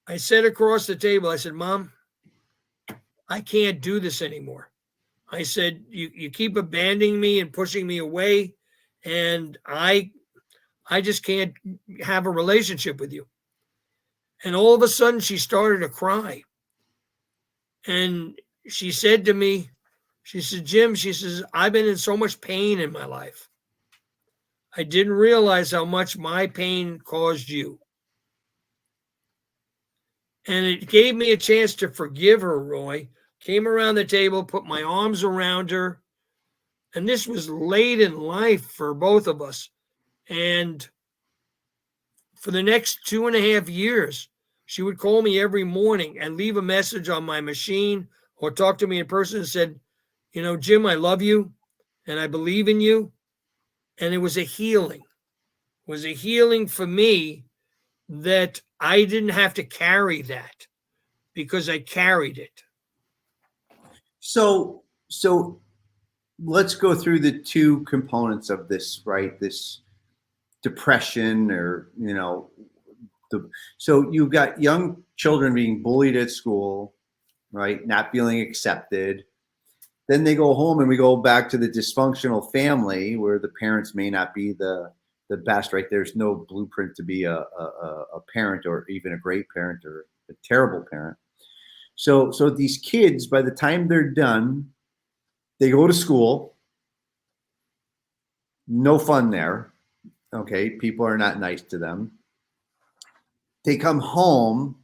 I said across the table, I said, Mom, I can't do this anymore. I said, you keep abandoning me and pushing me away, and I just can't have a relationship with you. And all of a sudden she started to cry. And she said to me, she said, Jim, she says, I've been in so much pain in my life. I didn't realize how much my pain caused you. And it gave me a chance to forgive her, Roy. Came around the table, put my arms around her. And this was late in life for both of us. And for the next 2.5 years, she would call me every morning and leave a message on my machine or talk to me in person and said, Jim, I love you and I believe in you. And it was a healing. It was a healing for me that I didn't have to carry that because I carried it. So let's go through the two components of this, right? This depression, or so you've got young children being bullied at school, right? Not feeling accepted. Then they go home and we go back to the dysfunctional family where the parents may not be the best, right? There's no blueprint to be a parent, or even a great parent or a terrible parent. So these kids, by the time they're done, they go to school, no fun there. Okay, people are not nice to them. They come home,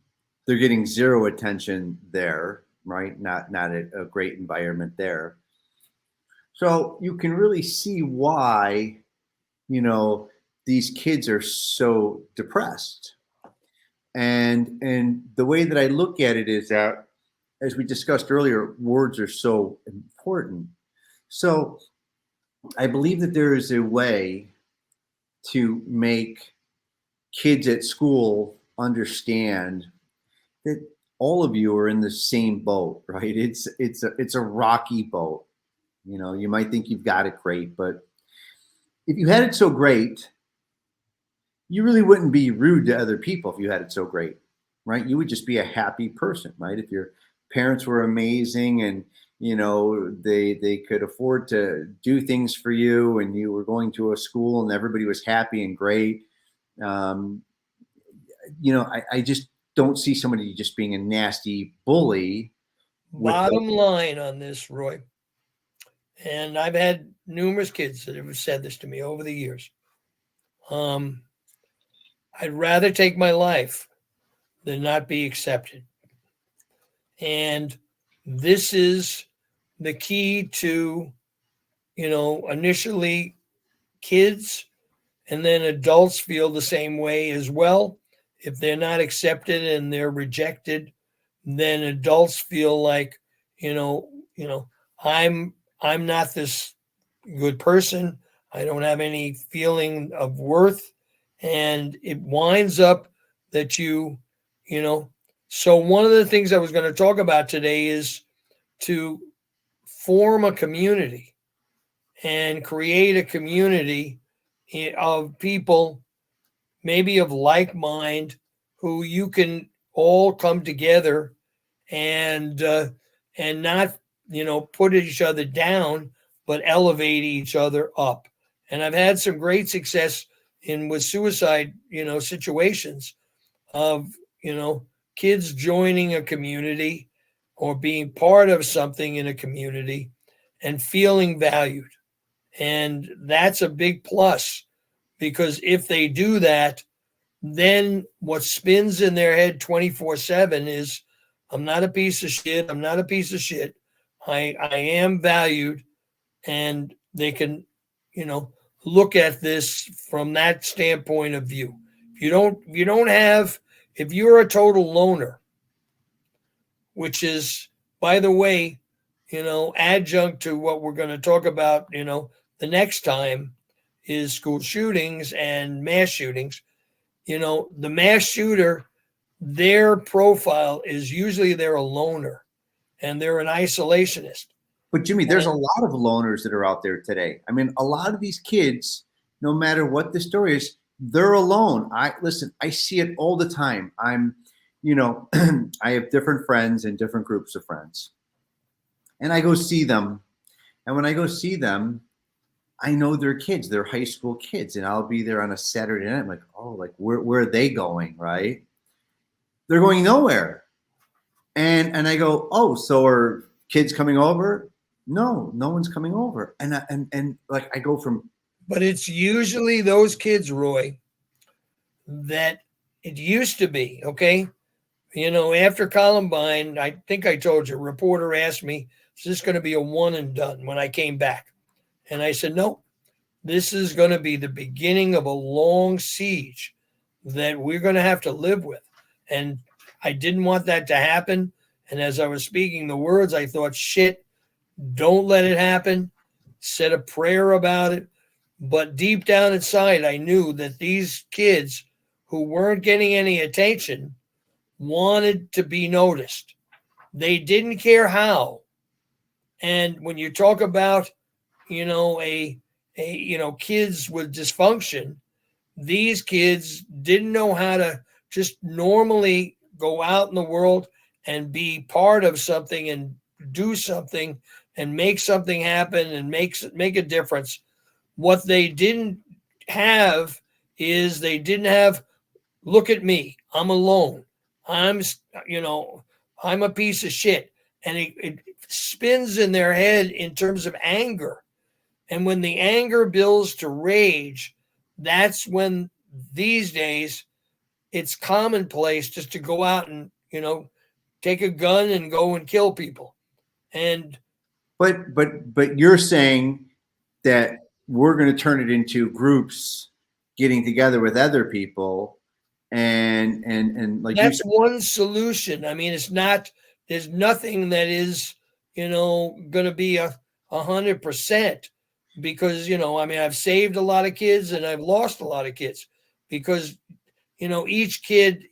they're getting zero attention there, right? Not a great environment there. So you can really see why, these kids are so depressed. And the way that I look at it is that, as we discussed earlier, words are so important. So I believe that there is a way to make kids at school understand that all of you are in the same boat, right? It's a rocky boat. You might think you've got it great, but if you had it so great, you really wouldn't be rude to other people if you had it so great, right? You would just be a happy person, right? If your parents were amazing and they could afford to do things for you, and you were going to a school and everybody was happy and great. I just don't see somebody just being a nasty bully. Bottom line on this, Roy, and I've had numerous kids that have said this to me over the years. I'd rather take my life than not be accepted. And this is the key to, initially kids and then adults feel the same way as well. If they're not accepted and they're rejected, then adults feel like, I'm not this good person. I don't have any feeling of worth. And it winds up that so one of the things I was going to talk about today is to form a community and create a community of people, maybe of like mind, who you can all come together and not put each other down, but elevate each other up. And I've had some great success with suicide situations of kids joining a community or being part of something in a community and feeling valued. And that's a big plus, because if they do that, then what spins in their head 24/7 is, I'm not a piece of shit. I'm not a piece of shit. I am valued. And they can, look at this from that standpoint of view. If you're a total loner, which is, by the way, adjunct to what we're going to talk about, the next time, is school shootings and mass shootings. The mass shooter, their profile is usually they're a loner and they're an isolationist. But Jimmy, there's a lot of loners that are out there today. I mean, a lot of these kids, no matter what the story is, they're alone. I see it all the time. you know, I have different friends and different groups of friends, and I go see them. And when I go see them, I know they're kids, they're high school kids, and I'll be there on a Saturday night. I'm like, oh, like where are they going? Right? They're going nowhere. And I go, oh, so are kids coming over? No, no one's coming over. And like I go from, But it's usually those kids, Roy, that it used to be, okay? After Columbine, I think I told you, a reporter asked me, is this going to be a one and done when I came back? And I said, no, this is going to be the beginning of a long siege that we're going to have to live with. And I didn't want that to happen. And as I was speaking the words, I thought, shit, don't let it happen. Said a prayer about it. But deep down inside, I knew that these kids who weren't getting any attention wanted to be noticed. They didn't care how. And when you talk about, kids with dysfunction, these kids didn't know how to just normally go out in the world and be part of something and do something and make something happen and make a difference. What they didn't have is they didn't have, look at me, I'm alone. I'm, I'm a piece of shit. And it spins in their head in terms of anger. And when the anger builds to rage, that's when these days it's commonplace just to go out and, take a gun and go and kill people. And but you're saying that we're going to turn it into groups getting together with other people, and like that's one solution. I mean, there's nothing that is, going to be 100%, because, I've saved a lot of kids and I've lost a lot of kids because, each kid,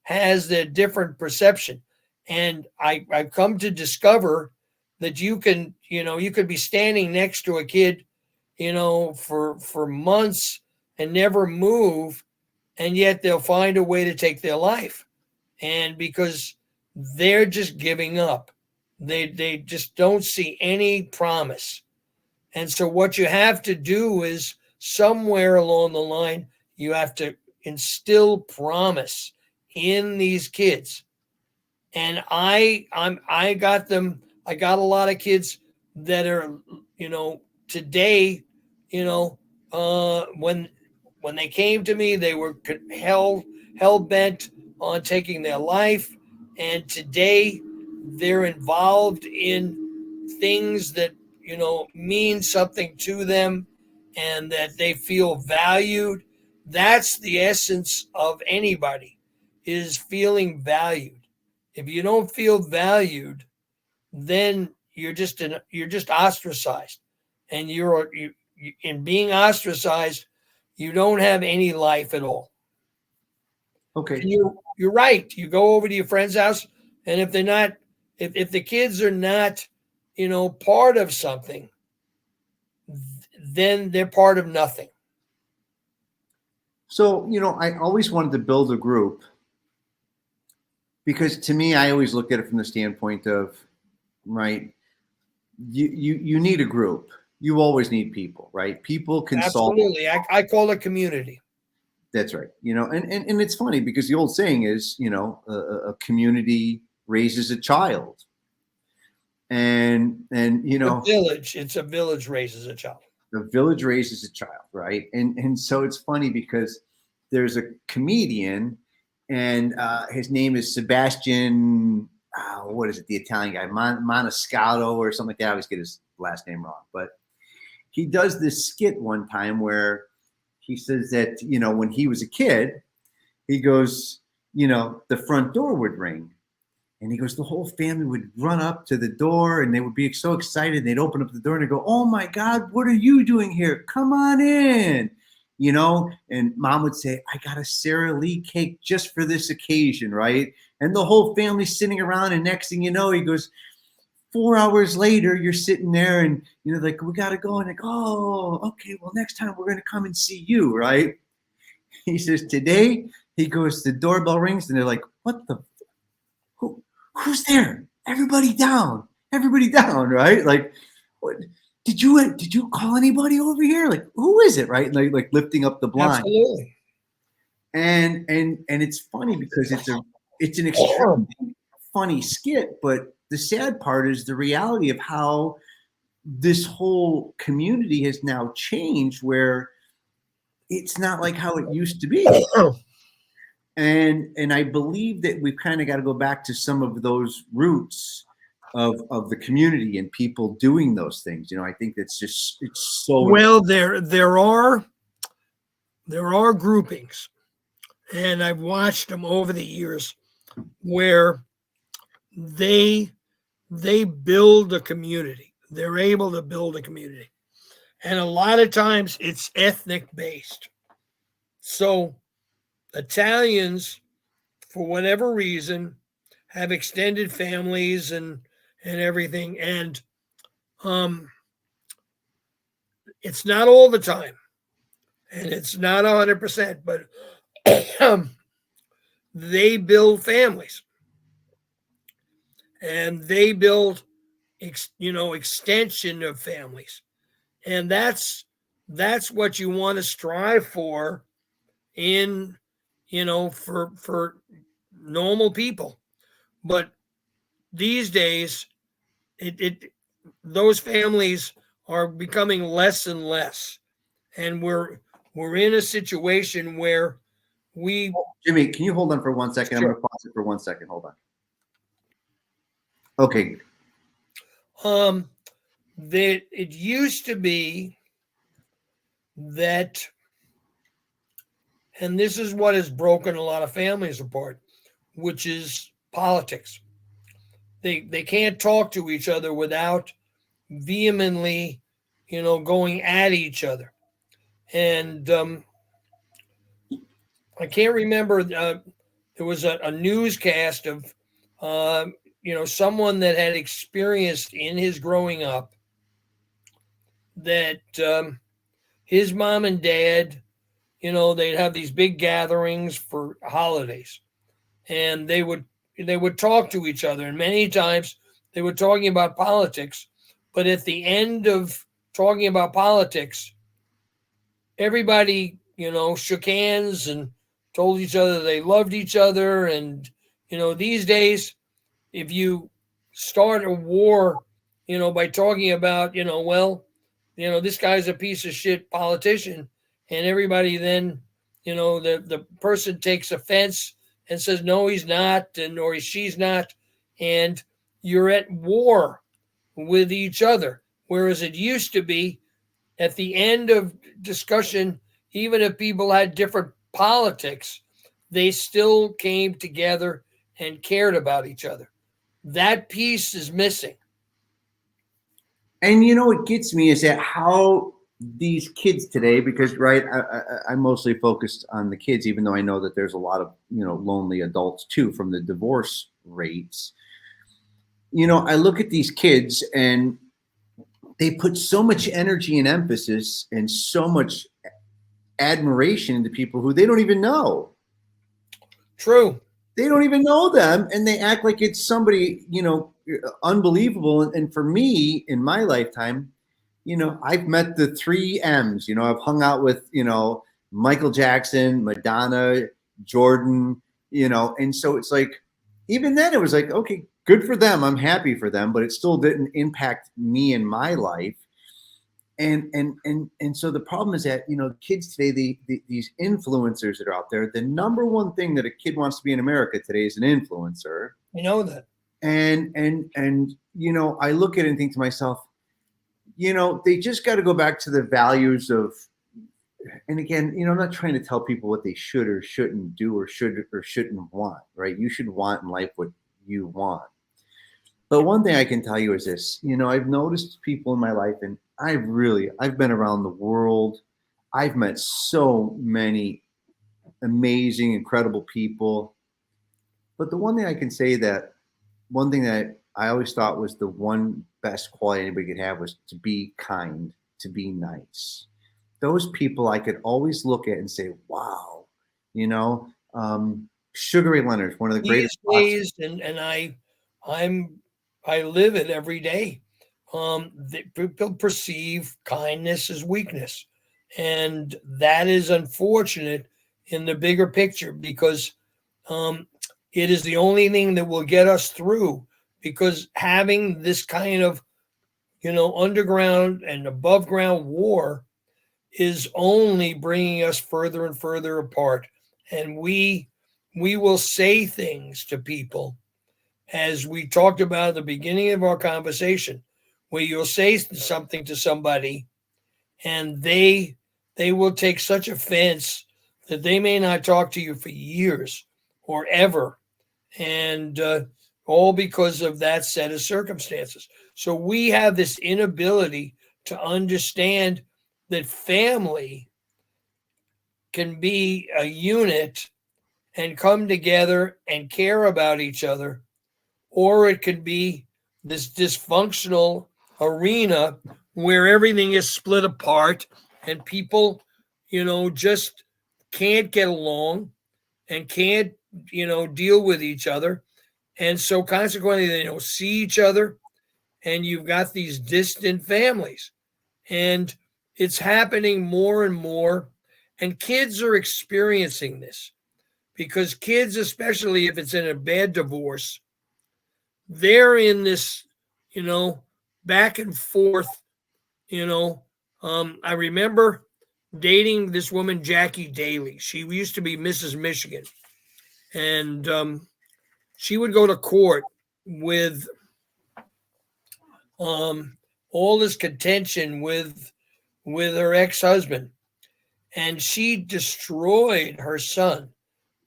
has their different perception. And I've come to discover that you could be standing next to a kid, for months and never move, and yet they'll find a way to take their life. And because they're just giving up, they just don't see any promise. And so what you have to do is somewhere along the line, you have to instill promise in these kids. And I got them. I got a lot of kids that are, today, when they came to me, they were hell bent on taking their life, and today they're involved in things that mean something to them, and that they feel valued. That's the essence of anybody, is feeling valued. If you don't feel valued, then you're just ostracized, and in being ostracized, you don't have any life at all. okay. And you're right. You go over to your friend's house, and if they're not, if the kids are not, part of something, then they're part of nothing. So, I always wanted to build a group because to me, I always look at it from the standpoint of, right, you need a group. You always need people, right? People can solve. Absolutely. I call it community. That's right. And it's funny because the old saying is, a community raises a child. And It's a village raises a child. the village raises a child, right? And so it's funny because there's a comedian, and his name is Sebastian. What is it? The Italian guy, Maniscalco or something like that. I always get his last name wrong, but he does this skit one time where he says that when he was a kid, he goes, the front door would ring. And he goes, the whole family would run up to the door and they would be so excited. They'd open up the door and they'd go, oh my God, what are you doing here? Come on in. And mom would say, I got a Sara Lee cake just for this occasion, right? And the whole family's sitting around, and next thing you know, he goes, 4 hours later, you're sitting there and, like, we got to go. And like, oh, okay, well, next time we're going to come and see you, right? He says, today, he goes, the doorbell rings, and they're like, what the, who's there? Everybody down, right? Like, what? Did you call anybody over here? Like, who is it, right? Like lifting up the blind. Absolutely. And it's funny because it's an extremely funny skit, but the sad part is the reality of how this whole community has now changed, where it's not like how it used to be. And I believe that we've kind of got to go back to some of those roots of the community and people doing those things. I think it's so well. There are groupings, and I've watched them over the years where they build a community. They're able to build a community, and a lot of times it's ethnic based. So Italians, for whatever reason, have extended families and everything, and it's not all the time, and it's not 100%, but they build families, and they build extension of families, and that's what you want to strive for in for normal people. But these days it those families are becoming less and less, and we're in a situation where we Jimmy, can you hold on for 1 second? Sure. I'm going to pause it for 1 second. Hold on. Okay. That it used to be that, and this is what has broken a lot of families apart, which is politics. They can't talk to each other without vehemently, going at each other. And I can't remember. There was a newscast of, someone that had experienced in his growing up that his mom and dad, they'd have these big gatherings for holidays, and they would talk to each other, and many times they were talking about politics. But at the end of talking about politics, everybody, shook hands and told each other they loved each other. And, these days, if you start a war, by talking about, this guy's a piece of shit politician, and everybody then, the person takes offense and says, no, he's not, or she's not. And you're at war with each other. Whereas it used to be at the end of discussion, even if people had different politics, they still came together and cared about each other. That piece is missing. And what gets me is that how these kids today, because right, I'm mostly focused on the kids, even though I know that there's a lot of lonely adults too from the divorce rates. I look at these kids and they put so much energy and emphasis and so much admiration into people who they don't even know. True. They don't even know them, and they act like it's somebody, unbelievable. And for me, in my lifetime, I've met the 3 M's. I've hung out with, Michael Jackson, Madonna, Jordan, and so it's like, even then it was like, okay, good for them. I'm happy for them, but it still didn't impact me in my life. And so the problem is that, kids today, these influencers that are out there, the number one thing that a kid wants to be in America today is an influencer. You know that. And I look at it and think to myself, they just got to go back to the values of, and again, I'm not trying to tell people what they should or shouldn't do or should or shouldn't want, right? You should want in life what you want. But one thing I can tell you is this, I've noticed people in my life, and I've been around the world. I've met so many amazing, incredible people. But the one thing I can say that one thing that I always thought was the one best quality anybody could have was to be kind, to be nice. Those people I could always look at and say, wow, Sugar Ray Leonard, one of the These greatest. days, and I live it every day. People perceive kindness as weakness, and that is unfortunate in the bigger picture because um, it is the only thing that will get us through. Because having this kind of underground and above ground war is only bringing us further and further apart, and we will say things to people as we talked about at the beginning of our conversation, where you'll say something to somebody and they will take such offense that they may not talk to you for years or ever, and all because of that set of circumstances. So we have this inability to understand that family can be a unit and come together and care about each other, or it could be this dysfunctional arena where everything is split apart and people, just can't get along and can't, deal with each other. And so consequently, they don't see each other, and you've got these distant families. And it's happening more and more. And kids are experiencing this because kids, especially if it's in a bad divorce, they're in this, back and forth, you know. I remember dating this woman, Jackie Daly. She used to be Mrs. Michigan. And she would go to court with all this contention with her ex-husband, and she destroyed her son.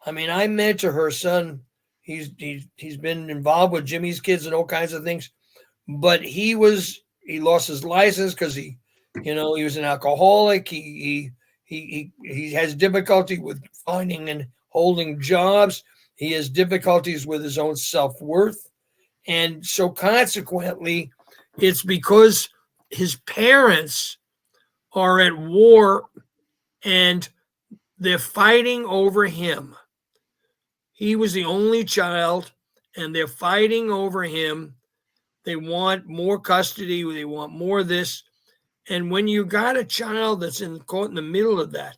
I mean, I mentor her son. He's been involved with Jimmy's kids and all kinds of things, but he lost his license because he was an alcoholic. He has difficulty with finding and holding jobs. He has difficulties with his own self-worth, and so consequently, it's because his parents are at war and they're fighting over him. He was the only child, and they're fighting over him. They want more custody. They want more of this. And when you got a child that's caught in the middle of that,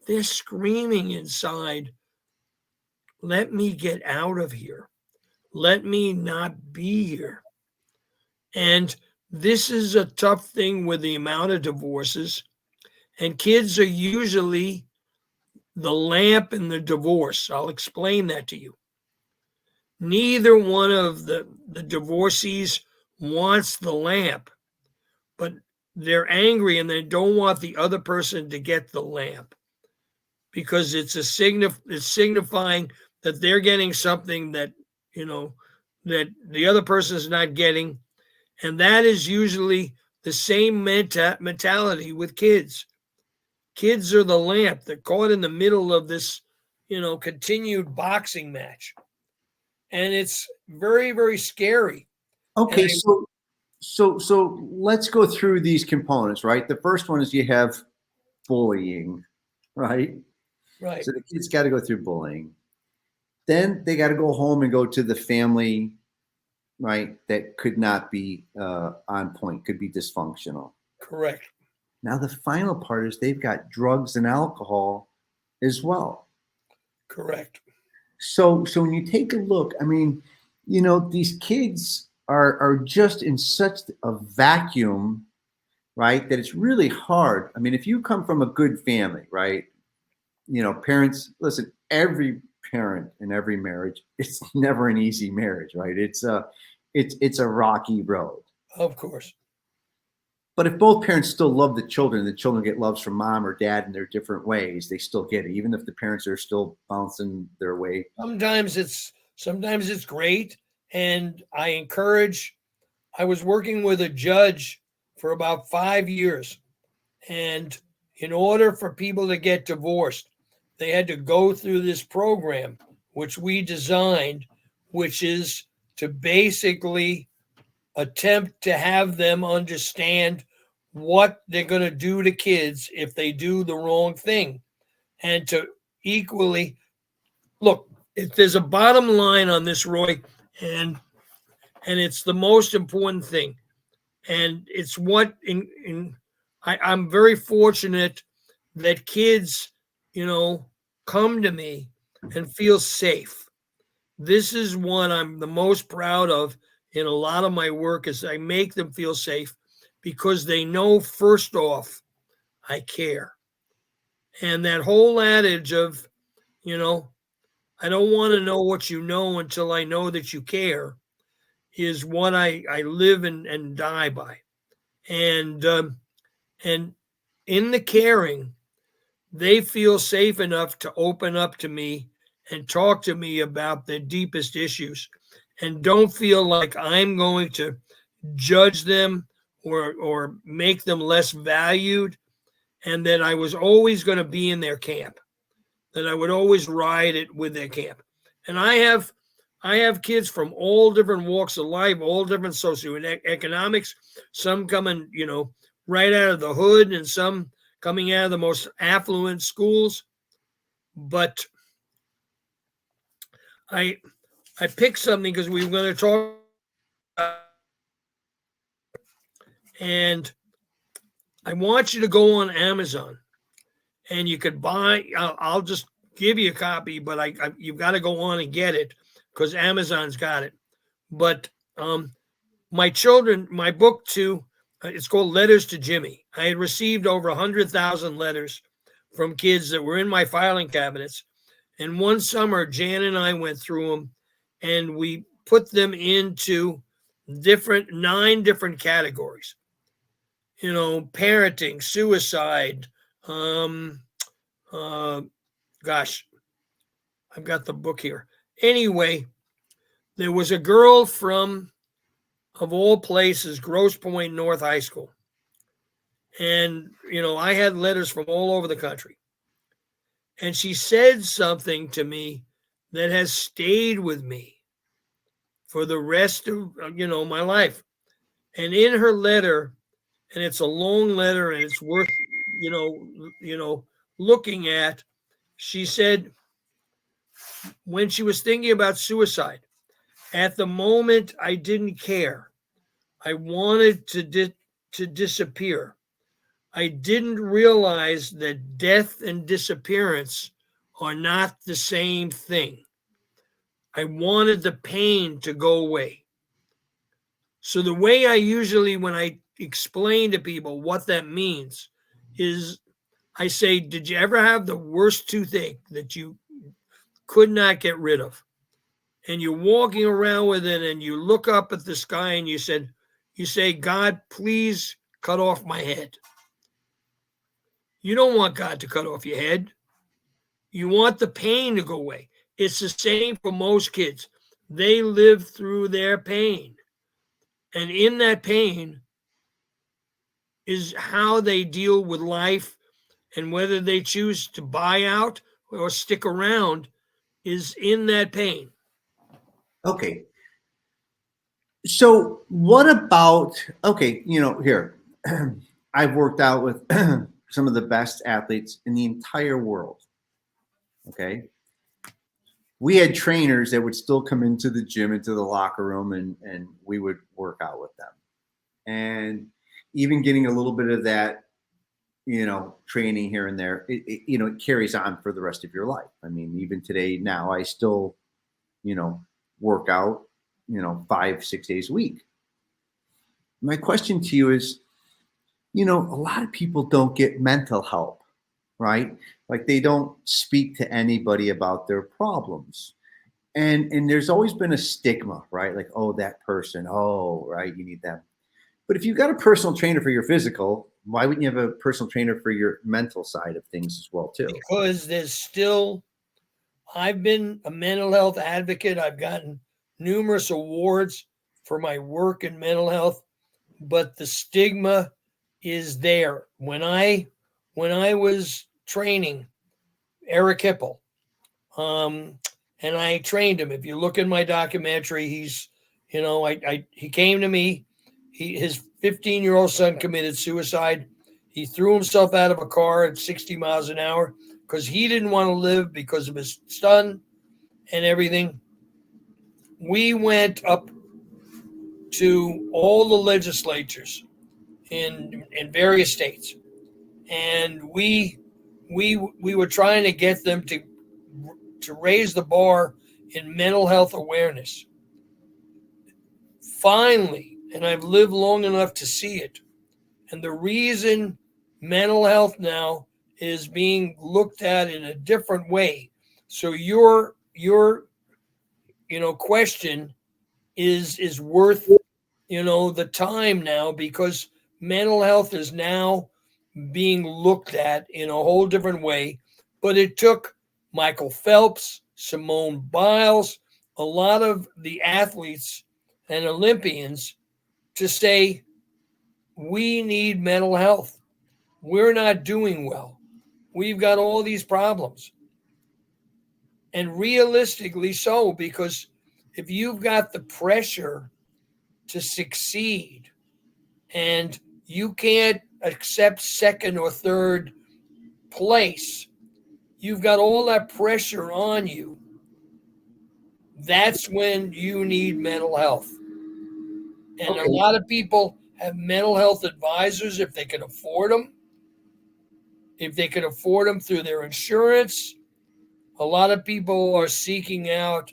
they're screaming inside, let me get out of here. Let me not be here. And this is a tough thing with the amount of divorces. And kids are usually the lamp in the divorce. I'll explain that to you. Neither one of the divorcees wants the lamp, but they're angry and they don't want the other person to get the lamp because it's signifying that they're getting something that that the other person is not getting, and that is usually the same mentality with kids. Kids are the lamp. They're caught in the middle of this, continued boxing match, and it's very, very scary. Okay, so let's go through these components, right? The first one is you have bullying, right? Right. So the kids got to go through bullying. Then they got to go home and go to the family, right? That could not be on point, could be dysfunctional. Correct. Now the final part is they've got drugs and alcohol as well. Correct. So when you take a look, I mean, these kids are just in such a vacuum, right? That it's really hard. I mean, if you come from a good family, right? Parents, listen, every parent in every marriage, it's never an easy marriage, right? It's a rocky road. Of course. But if both parents still love the children get loves from mom or dad in their different ways, they still get it, even if the parents are still bouncing their way. Sometimes it's great. And I was working with a judge for about 5 years. And in order for people to get divorced, they had to go through this program, which we designed, which is to basically attempt to have them understand what they're going to do to kids if they do the wrong thing, and to equally look, if there's a bottom line on this, Roy, and it's the most important thing, and it's what I'm very fortunate that kids, come to me and feel safe. This is what I'm the most proud of in a lot of my work is I make them feel safe because they know first off I care. And that whole adage of, you know, I don't want to know what you know until I know that you care is what I live and die by. And in the caring, they feel safe enough to open up to me and talk to me about their deepest issues and don't feel like I'm going to judge them or make them less valued and that I was always going to be in their camp, that I would always ride it with their camp. And I have kids from all different walks of life, all different socioeconomics, some coming, right out of the hood and some coming out of the most affluent schools. But I I picked something because we were going to talk and I want you to go on Amazon and you could buy. I'll just give you a copy, but you've got to go on and get it because Amazon's got it. But my children, my book too, it's called Letters to Jimmy. I had received over 100,000 letters from kids that were in my filing cabinets. And one summer, Jan and I went through them and we put them into 9 different categories. Parenting, suicide, uh, gosh, I've got the book here. Anyway, there was a girl from, of all places, Grosse Pointe North High School. And, I had letters from all over the country. And she said something to me that has stayed with me for the rest of, my life. And in her letter, and it's a long letter and it's worth, looking at, she said, when she was thinking about suicide, at the moment, I didn't care. I wanted to disappear. I didn't realize that death and disappearance are not the same thing. I wanted the pain to go away. So the way I usually, when I explain to people what that means, is I say, did you ever have the worst toothache that you could not get rid of? And you're walking around with it and you look up at the sky and you say, God, please cut off my head. You don't want God to cut off your head. You want the pain to go away. It's the same for most kids. They live through their pain. And in that pain is how they deal with life, and whether they choose to buy out or stick around is in that pain. Okay. So what about, okay, here, I've worked out with some of the best athletes in the entire world. Okay. We had trainers that would still come into the gym, into the locker room, and we would work out with them. And even getting a little bit of that, training here and there, it carries on for the rest of your life. I mean, even today, now I still, work out, 5-6 days a week. My question to you is, a lot of people don't get mental help, right? Like they don't speak to anybody about their problems. And there's always been a stigma, right? Like, oh, that person, oh, right, you need them. But if you've got a personal trainer for your physical, why wouldn't you have a personal trainer for your mental side of things as well, too? Because I've been a mental health advocate. I've gotten numerous awards for my work in mental health, but the stigma is there. When I was training Eric Hipple, and I trained him. If you look in my documentary, he's, he came to me. His 15-year-old son committed suicide. He threw himself out of a car at 60 miles an hour because he didn't want to live because of his son. and everything, we went up to all the legislatures in various states, and we were trying to get them to raise the bar in mental health awareness. Finally, and I've lived long enough to see it, and the reason mental health now is being looked at in a different way. So your question is worth the time now, because mental health is now being looked at in a whole different way. But it took Michael Phelps, Simone Biles, a lot of the athletes and Olympians to say, we need mental health. We're not doing well. We've got all these problems. And realistically so, because if you've got the pressure to succeed and you can't accept second or third place, you've got all that pressure on you. That's when you need mental health. And a Okay. lot of people have mental health advisors if they can afford them, if they can afford them through their insurance. A lot of people are seeking out,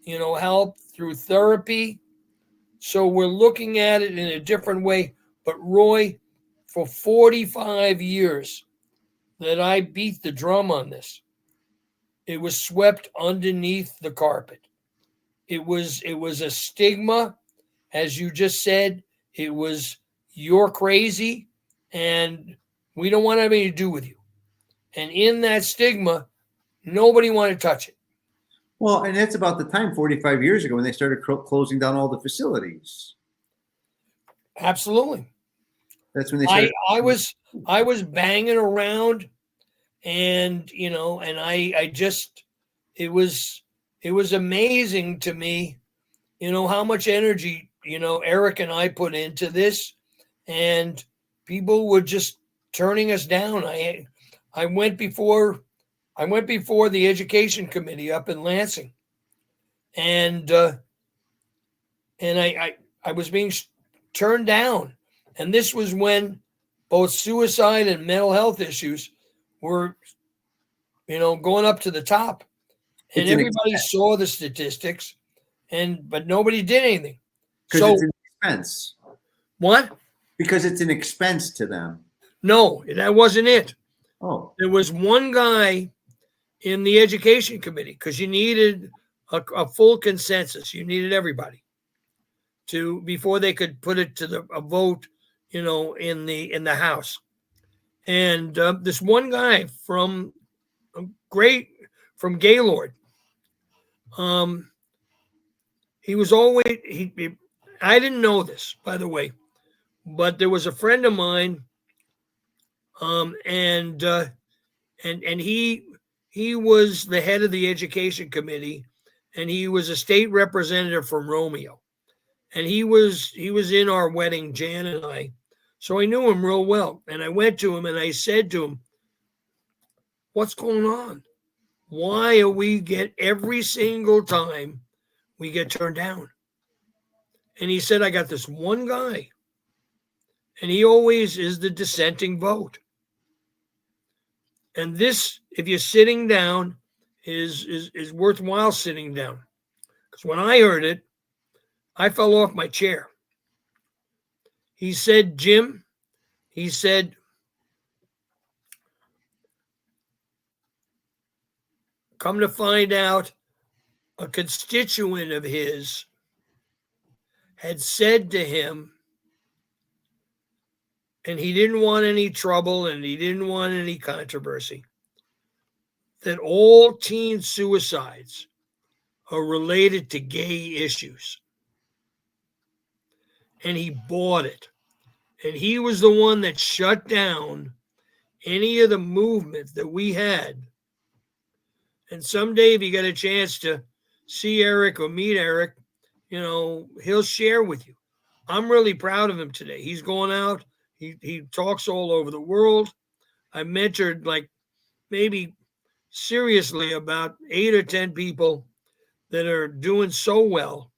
help through therapy. So we're looking at it in a different way. But Roy, for 45 years that I beat the drum on this, it was swept underneath the carpet. It was a stigma, as you just said. It was, you're crazy and we don't want anything to do with you. And in that stigma, nobody wanted to touch it. Well, and that's about the time 45 years ago when they started closing down all the facilities. Absolutely. That's when they I started. I was banging around, and I just, it was amazing to me, how much energy, Eric and I put into this, and people were just turning us down. I went before the education committee up in Lansing, and I was being turned down, and this was when both suicide and mental health issues were, going up to the top, and It's an everybody saw the statistics, but nobody did anything. because So it's an expense. what? Because it's an expense to them. No, that wasn't it. Oh, There was one guy in the education committee, because you needed a full consensus. You needed everybody to, before they could put it to a vote, in the House. And this one guy from great from Gaylord, um, he was always I didn't know this, by the way, but there was a friend of mine, and he was the head of the education committee, and he was a state representative from Romeo, and he was in our wedding, Jan and I, so I knew him real well, and I went to him and I said to him, "What's going on? Why are we get every single time we get turned down?" And he said, "I got this one guy, and he always is the dissenting vote. And this, if you're sitting down, is worthwhile sitting down." Because when I heard it, I fell off my chair. He said, "Jim," he said, "come to find out, a constituent of his had said to him, and he didn't want any trouble and he didn't want any controversy, that all teen suicides are related to gay issues." And he bought it. And he was the one that shut down any of the movement that we had. And someday, if you get a chance to see Eric or meet Eric, he'll share with you. I'm really proud of him today. He's going out. He talks all over the world. I mentored, like, maybe seriously about 8 or 10 people that are doing so well.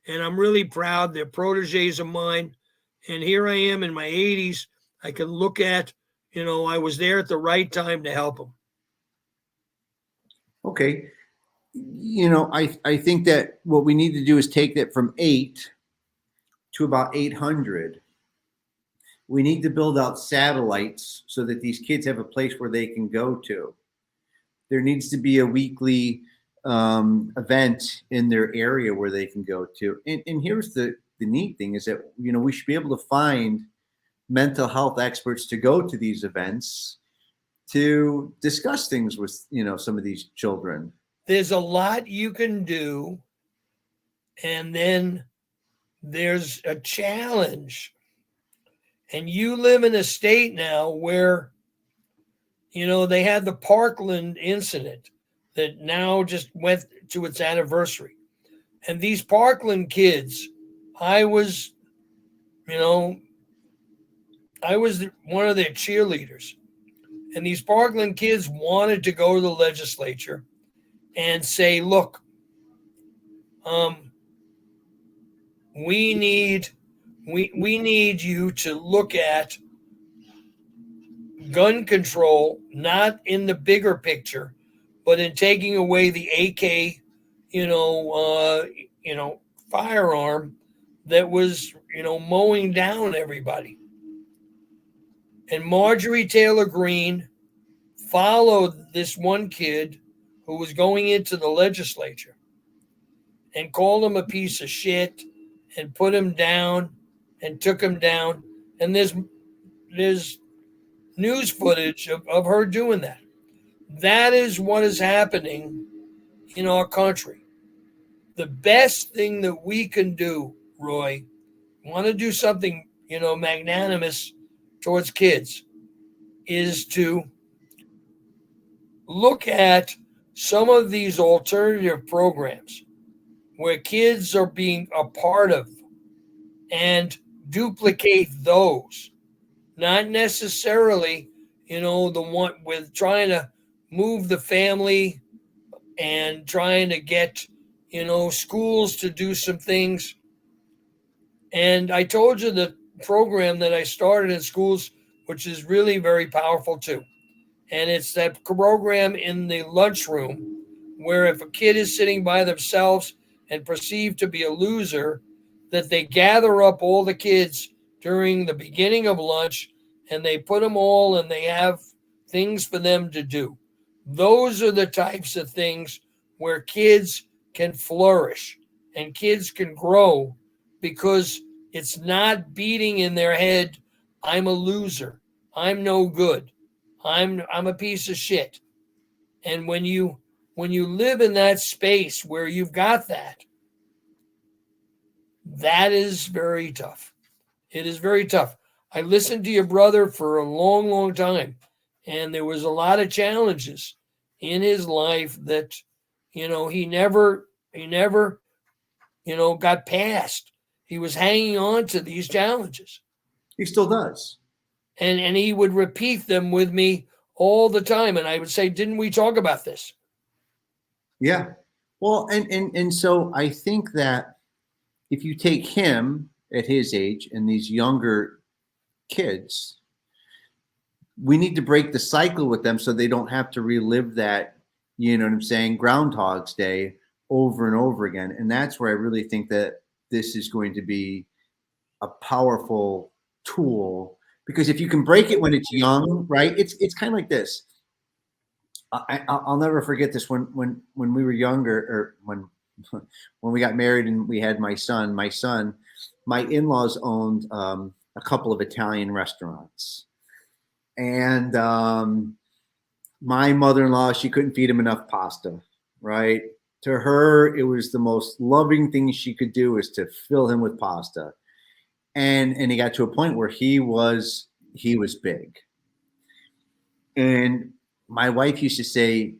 And I'm really proud. They're proteges of mine. And here I am in my 80s. I can look at, I was there at the right time to help them. Okay. I think that what we need to do is take that from 8 to about 800. We need to build out satellites so that these kids have a place where they can go to. There needs to be a weekly event in their area where they can go to. And here's the neat thing is that, we should be able to find mental health experts to go to these events to discuss things with, some of these children. There's a lot you can do. And then there's a challenge. And you live in a state now where, they had the Parkland incident that now just went to its anniversary. And these Parkland kids, I was, one of their cheerleaders. And these Parkland kids wanted to go to the legislature and say, look, we need you to look at gun control, not in the bigger picture, but in taking away the AK, firearm that was, mowing down everybody. And Marjorie Taylor Greene followed this one kid who was going into the legislature and called him a piece of shit and put him down and took him down. And there's news footage of her doing that. That is what is happening in our country. The best thing that we can do, Roy, want to do something, magnanimous towards kids, is to look at some of these alternative programs where kids are being a part of and duplicate those. Not necessarily, the one with trying to move the family and trying to get, schools to do some things. And I told you the program that I started in schools, which is really very powerful too. And it's that program in the lunchroom where if a kid is sitting by themselves and perceived to be a loser, that they gather up all the kids during the beginning of lunch and they put them all and they have things for them to do. Those are the types of things where kids can flourish and kids can grow because it's not beating in their head, I'm a loser, I'm no good, I'm a piece of shit. And when you live in that space where you've got that is very tough. It is very tough. I listened to your brother for a long, long time, and there was a lot of challenges in his life that, he never, got past. He was hanging on to these challenges. He still does. And he would repeat them with me all the time. And I would say, didn't we talk about this? Yeah. Well, and so I think that if you take him at his age and these younger kids, we need to break the cycle with them so they don't have to relive that, Groundhog's Day over and over again. And that's where I really think that this is going to be a powerful tool, because if you can break it when it's young, right? It's kind of like this. I'll never forget this when we were younger, or when we got married and we had my son, my in-laws owned a couple of Italian restaurants. And my mother-in-law, she couldn't feed him enough pasta, right? To her, it was the most loving thing she could do is to fill him with pasta. And he got to a point where he was big. And my wife used to say,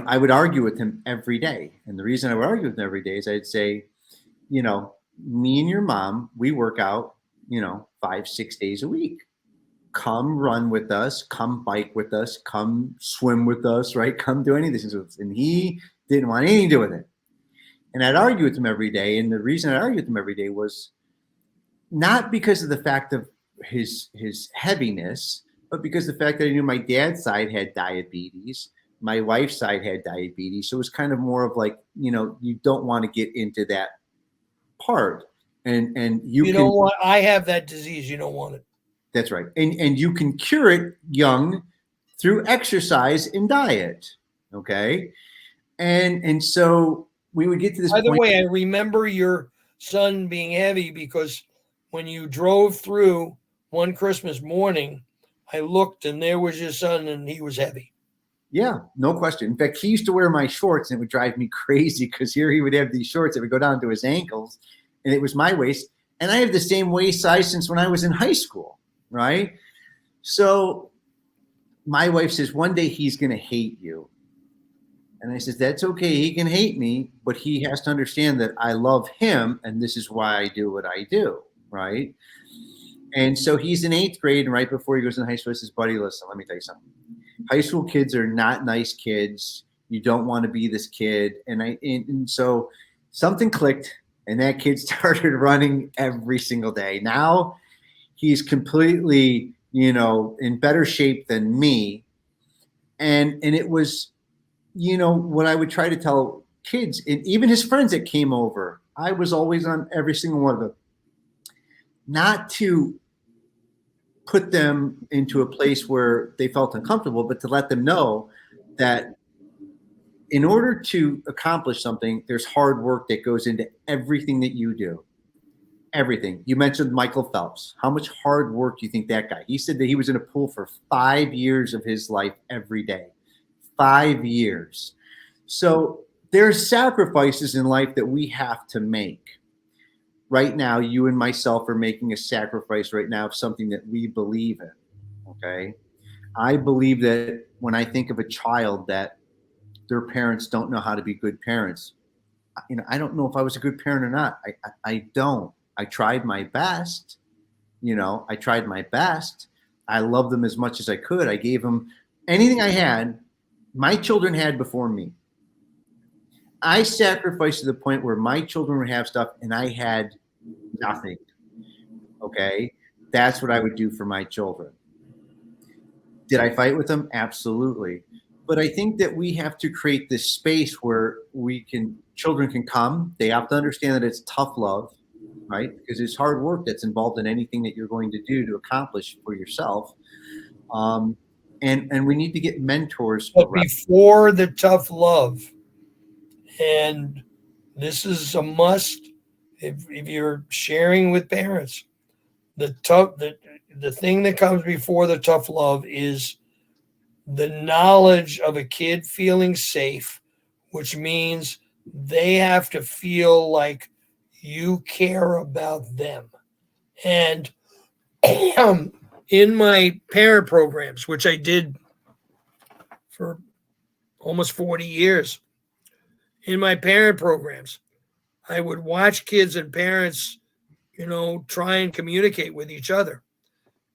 I would argue with him every day. And the reason I would argue with him every day is I'd say, me and your mom, we work out, 5-6 days a week. Come run with us, come bike with us, come swim with us, right? Come do any of these things with us. And he didn't want anything to do with it. And I'd argue with him every day. And the reason I argued with him every day was not because of the fact of his heaviness, but because the fact that I knew my dad's side had diabetes, my wife's side had diabetes. So it was kind of more of like, you don't want to get into that part. And you don't want, I have that disease. You don't want it. That's right. And you can cure it young through exercise and diet. Okay. And so we would get to this point. By the way, I point. remember your son being heavy because when you drove through one Christmas morning, I looked and there was your son and he was heavy. Yeah, no question. In fact, he used to wear my shorts and it would drive me crazy because here he would have these shorts that would go down to his ankles and it was my waist. And I have the same waist size since when I was in high school, right? So my wife says, one day he's going to hate you. And I says, that's okay. He can hate me, but he has to understand that I love him. And this is why I do what I do, right? And so he's in 8th grade. And right before he goes in high school, he says, buddy, listen, let me tell you something. High school kids are not nice kids. You don't want to be this kid. And so something clicked and that kid started running every single day. Now he's completely, in better shape than me. And it was, what I would try to tell kids and even his friends that came over, I was always on every single one of them, not to put them into a place where they felt uncomfortable, but to let them know that in order to accomplish something, there's hard work that goes into everything that you do. Everything. You mentioned Michael Phelps. How much hard work do you think that guy? He said that he was in a pool for 5 years of his life every day. 5 years. So there's sacrifices in life that we have to make. Right now, you and myself are making a sacrifice right now of something that we believe in. Okay. I believe that when I think of a child that their parents don't know how to be good parents, I don't know if I was a good parent or not. I don't. I tried my best. I tried my best. I loved them as much as I could. I gave them anything I had. My children had before me. I sacrificed to the point where my children would have stuff and I had nothing. Okay. That's what I would do for my children. Did I fight with them? Absolutely. But I think that we have to create this space where children can come. They have to understand that it's tough love, right? Because it's hard work that's involved in anything that you're going to do to accomplish for yourself. And we need to get mentors. But before the tough love, and this is a must if you're sharing with parents, the thing that comes before the tough love is the knowledge of a kid feeling safe, which means they have to feel like you care about them. And in my parent programs, which I did for almost 40 years, in my parent programs, I would watch kids and parents, try and communicate with each other.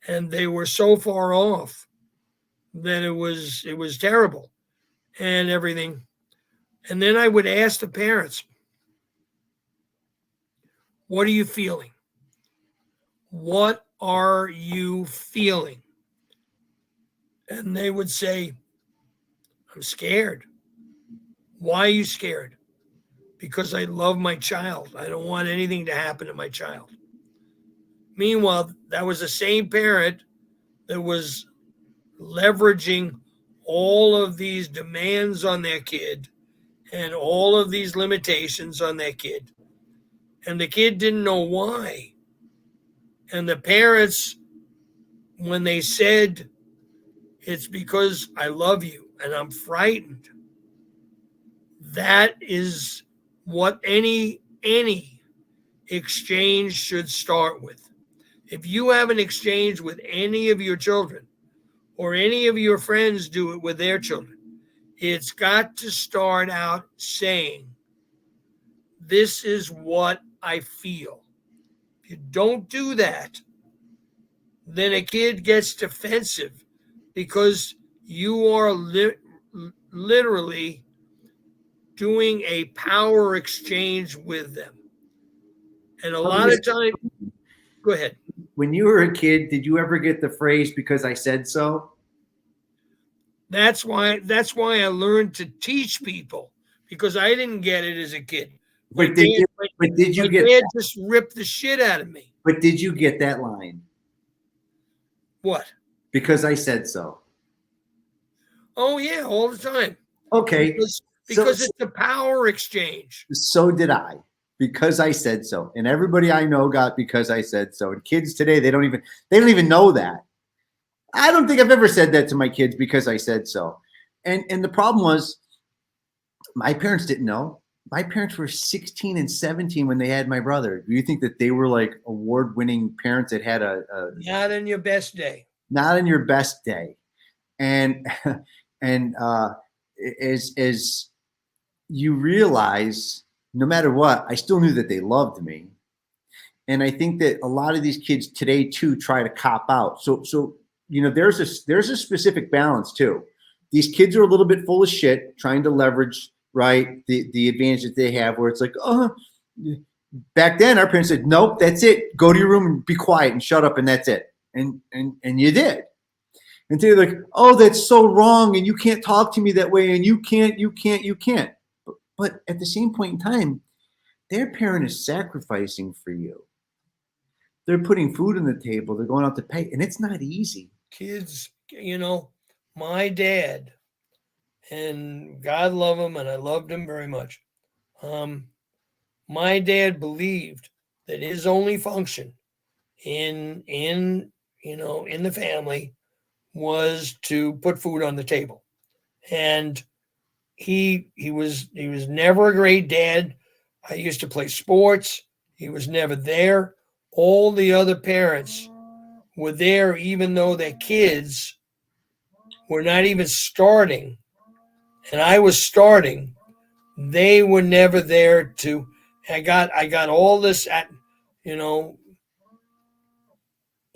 And they were so far off that it was terrible and everything. And then I would ask the parents, what are you feeling? What are you feeling? And they would say, I'm scared. Why are you scared? Because I love my child. I don't want anything to happen to my child. Meanwhile, that was the same parent that was leveraging all of these demands on their kid and all of these limitations on their kid. And the kid didn't know why. And the parents, when they said, it's because I love you and I'm frightened, that is what any exchange should start with. If you have an exchange with any of your children or any of your friends do it with their children, it's got to start out saying, this is what I feel. If you don't do that, then a kid gets defensive because you are literally doing a power exchange with them. And a Let me lot of just- time, go ahead. When you were a kid, did you ever get the phrase "because I said so"? That's why I learned to teach people, because I didn't get it as a kid. My But did dad, you? my, But did you my get? dad just ripped the shit out of me. But did you get that line? What? Because I said so. Oh yeah, all the time. Okay. Because it's a power exchange. So did I. Because I said so. And everybody I know got because I said so. And kids today, they don't even know that. I don't think I've ever said that to my kids because I said so. And the problem was my parents didn't know. My parents were 16 and 17 when they had my brother. Do you think that they were like award-winning parents that had a Not in your best day. not in your best day? And and as you realize, no matter what, I still knew that they loved me. And I think that a lot of these kids today too try to cop out. So there's a specific balance too. These kids are a little bit full of shit, trying to leverage the advantage that they have, where it's like, oh, back then our parents said, nope, that's it. Go to your room and be quiet and shut up, and that's it. And you did. And they're like, oh, that's so wrong, and you can't talk to me that way, and you can't. But at the same point in time, their parent is sacrificing for you. They're putting food on the table. They're going out to pay, and it's not easy. Kids, my dad, and God love him, and I loved him very much. My dad believed that his only function in the family was to put food on the table, and he was never a great dad. I used to play sports. He was never there. All the other parents were there, even though their kids were not even starting, and I was starting. They were never there to. I got all this at,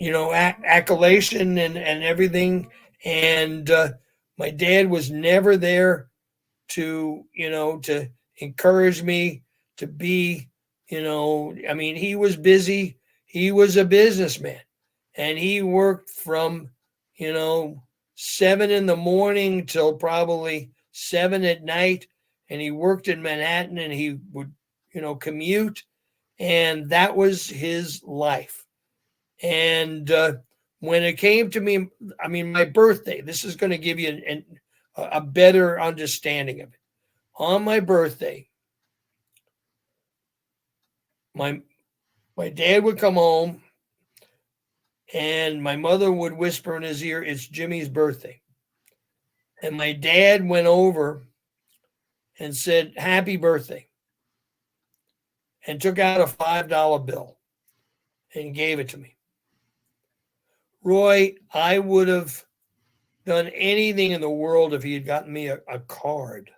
accolation and everything, and my dad was never there to to encourage me to be. I mean, he was busy. He was a businessman, and he worked from 7 in the morning till probably 7 at night, and he worked in Manhattan, and he would commute, and that was his life. And when it came to me, I mean, my birthday, this is going to give you a better understanding of it. On my birthday, my dad would come home, and my mother would whisper in his ear, "It's Jimmy's birthday." And my dad went over and said, "Happy birthday," and took out a $5 bill and gave it to me. Roy, I would have done anything in the world if he had gotten me a card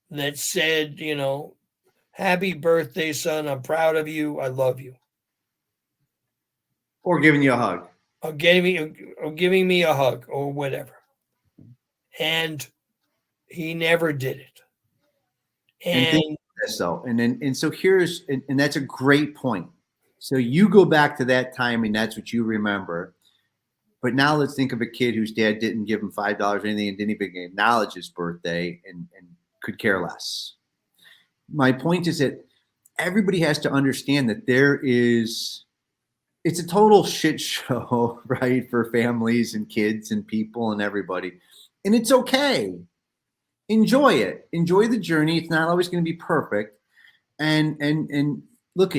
that said, "Happy birthday, son. I'm proud of you. I love you." Or giving you a hug. Or giving me a hug or whatever. And he never did it. And so here's and that's a great point. So you go back to that time, and that's what you remember. But now let's think of a kid whose dad didn't give him $5 or anything and didn't even acknowledge his birthday and could care less. My point is that everybody has to understand that it's a total shit show, right? For families and kids and people and everybody. And it's okay. Enjoy it. Enjoy the journey. It's not always going to be perfect. And look,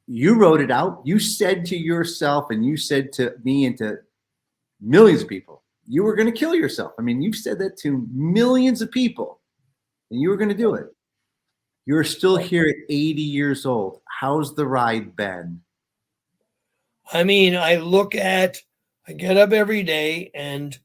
you wrote it out. You said to yourself, and you said to me and to millions of people, you were going to kill yourself. I mean, you've said that to millions of people, and you were going to do it. You're still here at 80 years old. How's the ride been? I mean, I get up every day, and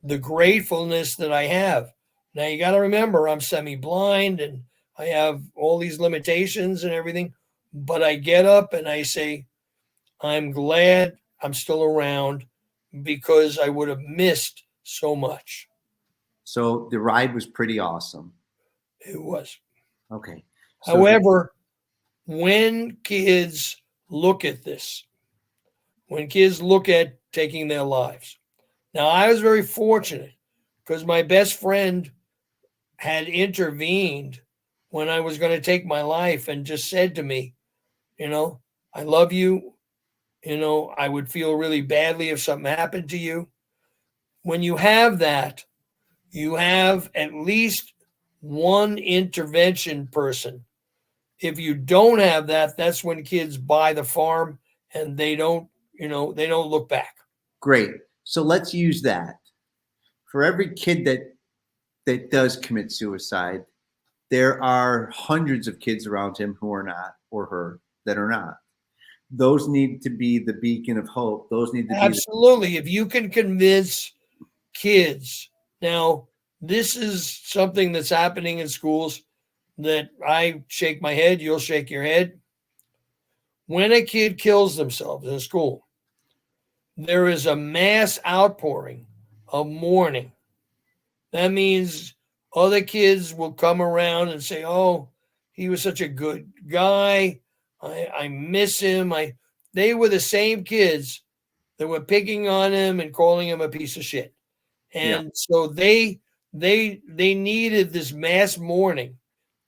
the gratefulness that I have. Now, you got to remember, I'm semi-blind, and I have all these limitations and everything, but I get up and I say, I'm glad I'm still around, because I would have missed so much. So the ride was pretty awesome. It was. Okay. So However, when kids look at this, when kids look at taking their lives, now I was very fortunate because my best friend had intervened when I was going to take my life and just said to me, you know, I love you. You know, I would feel really badly if something happened to you. When you have that, you have at least one intervention person. If you don't have that, that's when kids buy the farm and they don't, they don't look back. great. So let's use that. For every kid that does commit suicide, there are hundreds of kids around him who are not, or her that are not. Those need to be the beacon of hope. Those need to be Absolutely. If you can convince kids, now this is something that's happening in schools that I shake my head, you'll shake your head. When a kid kills themselves in school, there is a mass outpouring of mourning. That means other kids will come around and say, "Oh, he was such a good guy. I miss him." They were the same kids that were picking on him and calling him a piece of shit. yeah. And so they needed this mass mourning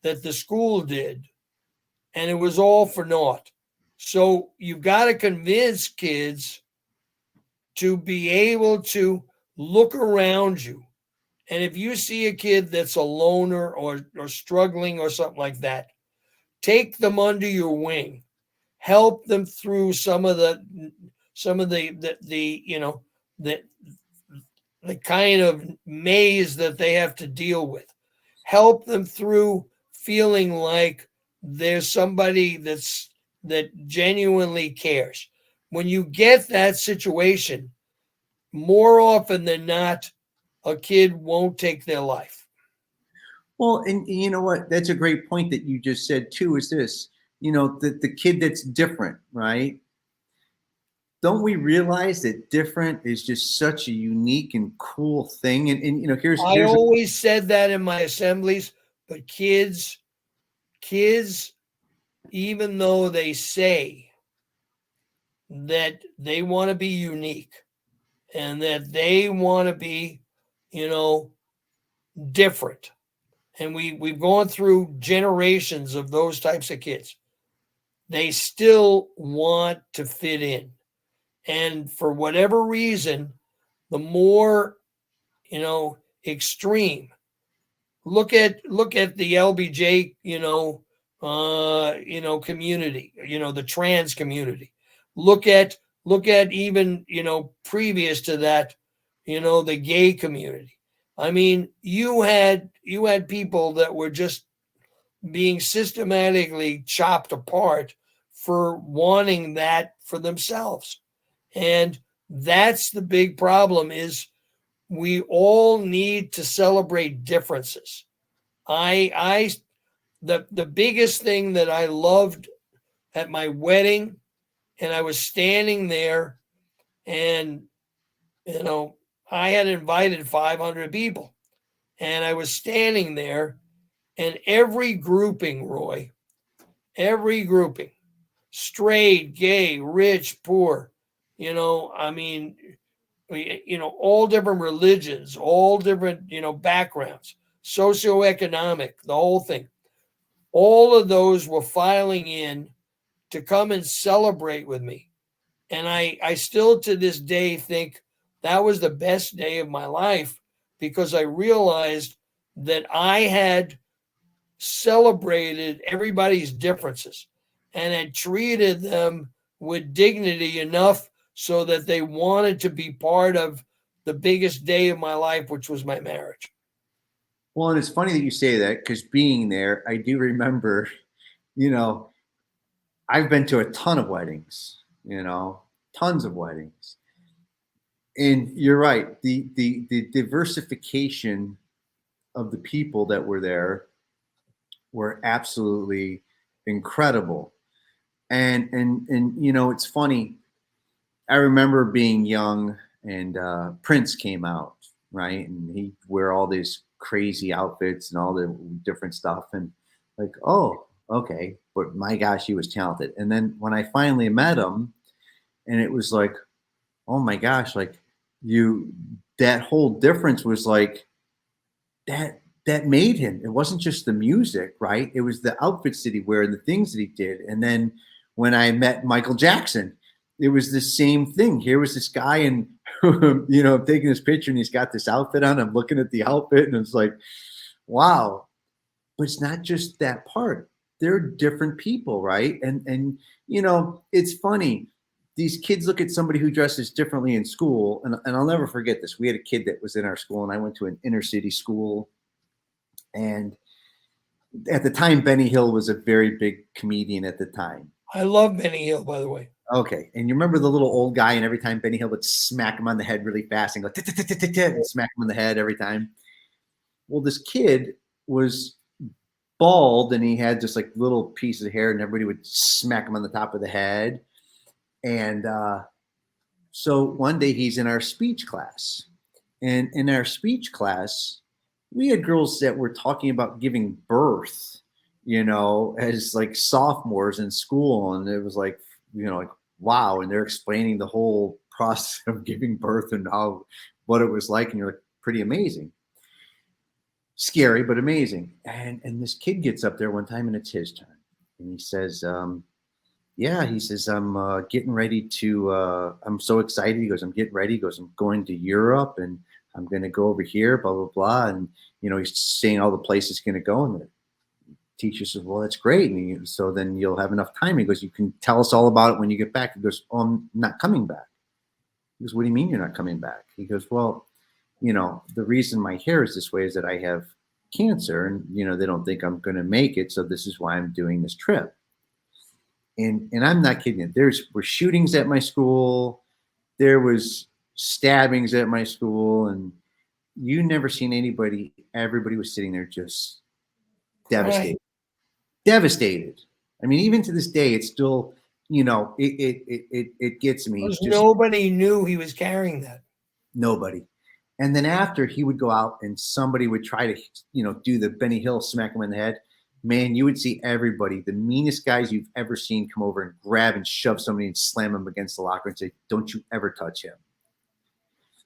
that the school did, and it was all for naught. So you've got to convince kids to be able to look around you. And if you see a kid that's a loner or struggling or something like that, take them under your wing, help them through some of the the the kind of maze that they have to deal with. Help them through feeling like there's somebody that genuinely cares. When you get that situation, more often than not, a kid won't take their life. Well, and you know what? That's a great point that you just said too. Is this, the kid that's different, right? Don't we realize that different is just such a unique and cool thing? And here's I always said that in my assemblies, but kids, even though they say that they want to be unique and that they want to be, you know, different. And we've gone through generations of those types of kids. They still want to fit in. And for whatever reason, the more, extreme. Look at the LBJ, community, the trans community. Look at even, previous to that, the gay community. I mean, you had people that were just being systematically chopped apart for wanting that for themselves. And that's the big problem is we all need to celebrate differences. I the biggest thing that I loved at my wedding, and I was standing there, and I had invited 500 people, and I was standing there, and every grouping, Roy, every grouping, straight, gay, rich, poor, I mean, all different religions, all different, backgrounds, socioeconomic, the whole thing. All of those were filing in to come and celebrate with me. And I still to this day think that was the best day of my life because I realized that I had celebrated everybody's differences and had treated them with dignity enough so that they wanted to be part of the biggest day of my life, which was my marriage. Well, and it's funny that you say that because being there, I do remember, you know, I've been to a ton of weddings, tons of weddings. And you're right, the diversification of the people that were there were absolutely incredible. And it's funny. I remember being young and Prince came out, right? And he'd wear all these crazy outfits and all the different stuff. And like, oh, okay. But my gosh, he was talented. And then when I finally met him, and it was like, oh my gosh, like that whole difference was like that made him. It wasn't just the music, right? It was the outfits that he wear and the things that he did. And then when I met Michael Jackson, it was the same thing. Here was this guy, and I'm taking this picture, and he's got this outfit on. I'm looking at the outfit, and it's like, wow. But it's not just that part. They're different people, right? And it's funny. These kids look at somebody who dresses differently in school, and I'll never forget this. We had a kid that was in our school, and I went to an inner city school, and at the time, Benny Hill was a very big comedian at the time. I love Benny Hill, by the way. Okay. And you remember the little old guy, and every time Benny Hill would smack him on the head really fast and go, and smack him on the head every time. Well, this kid was bald, and he had just like little pieces of hair, and everybody would smack him on the top of the head. And so one day he's in our speech class. And in our speech class, we had girls that were talking about giving birth, as like sophomores in school. And it was like, like, wow. And they're explaining the whole process of giving birth and what it was like. And you're like, pretty amazing. Scary, but amazing. And this kid gets up there one time, and it's his turn. And he says, I'm getting ready to, I'm so excited. He goes, I'm getting ready. He goes, I'm going to Europe, and I'm going to go over here, blah, blah, blah. And, he's saying all the places he's going to go. And the teacher says, well, that's great. And so then you'll have enough time. He goes, you can tell us all about it when you get back. He goes, oh, I'm not coming back. He goes, what do you mean you're not coming back? He goes, well, the reason my hair is this way is that I have cancer, and, they don't think I'm going to make it. So this is why I'm doing this trip. And I'm not kidding you. There were shootings at my school. There was stabbings at my school, and you never seen everybody was sitting there just devastated. Right. Devastated. I mean, even to this day, it's still, it gets me. Nobody knew he was carrying that. Nobody. And then after, he would go out, and somebody would try to, do the Benny Hill, smack him in the head. Man, you would see everybody, the meanest guys you've ever seen, come over and grab and shove somebody and slam them against the locker and say, don't you ever touch him.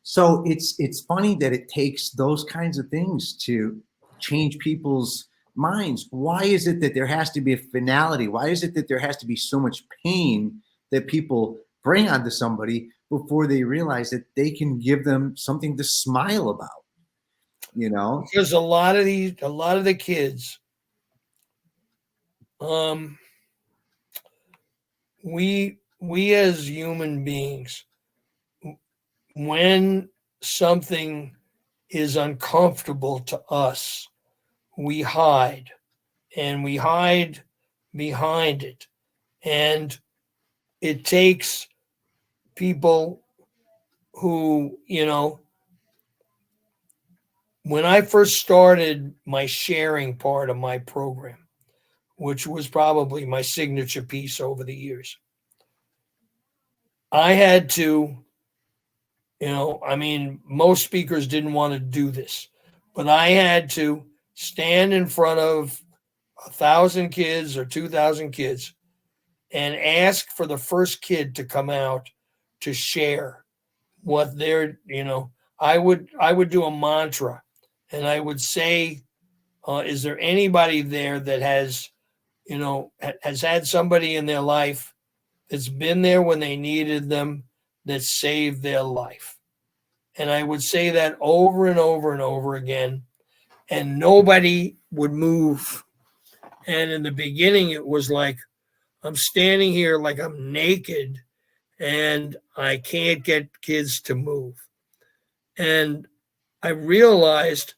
So it's funny that it takes those kinds of things to change people's minds. Why is it that there has to be a finality? Why is it that there has to be so much pain that people bring onto somebody before they realize that they can give them something to smile about? Because a lot of the kids, we as human beings, when something is uncomfortable to us, we hide, and we hide behind it. And it takes people who, when I first started my sharing part of my program, which was probably my signature piece over the years, I had to, most speakers didn't want to do this, but I had to stand in front of 1,000 kids or 2,000 kids and ask for the first kid to come out to share what they're, I would do a mantra, and I would say, is there anybody there that has had somebody in their life that's been there when they needed them, that saved their life? And I would say that over and over and over again, and nobody would move. And in the beginning, it was like, I'm standing here like I'm naked, and I can't get kids to move. And I realized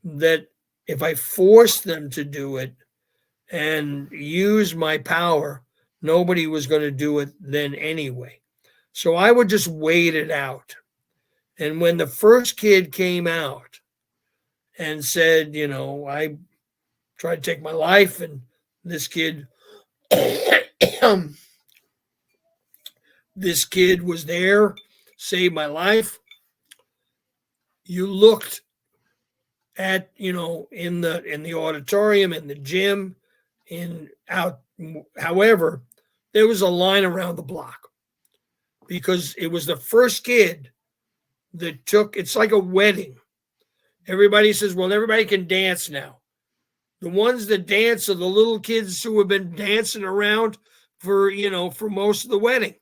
that if I forced them to do it and use my power, nobody was going to do it then anyway. So I would just wait it out. And when the first kid came out and said, I tried to take my life, and this kid this kid was there, saved my life, you looked at, in the auditorium, in the gym, in out. However, there was a line around the block because it was the first kid that took. It's like a wedding. Everybody says, "Well, everybody can dance now." The ones that dance are the little kids who have been dancing around for most of the wedding.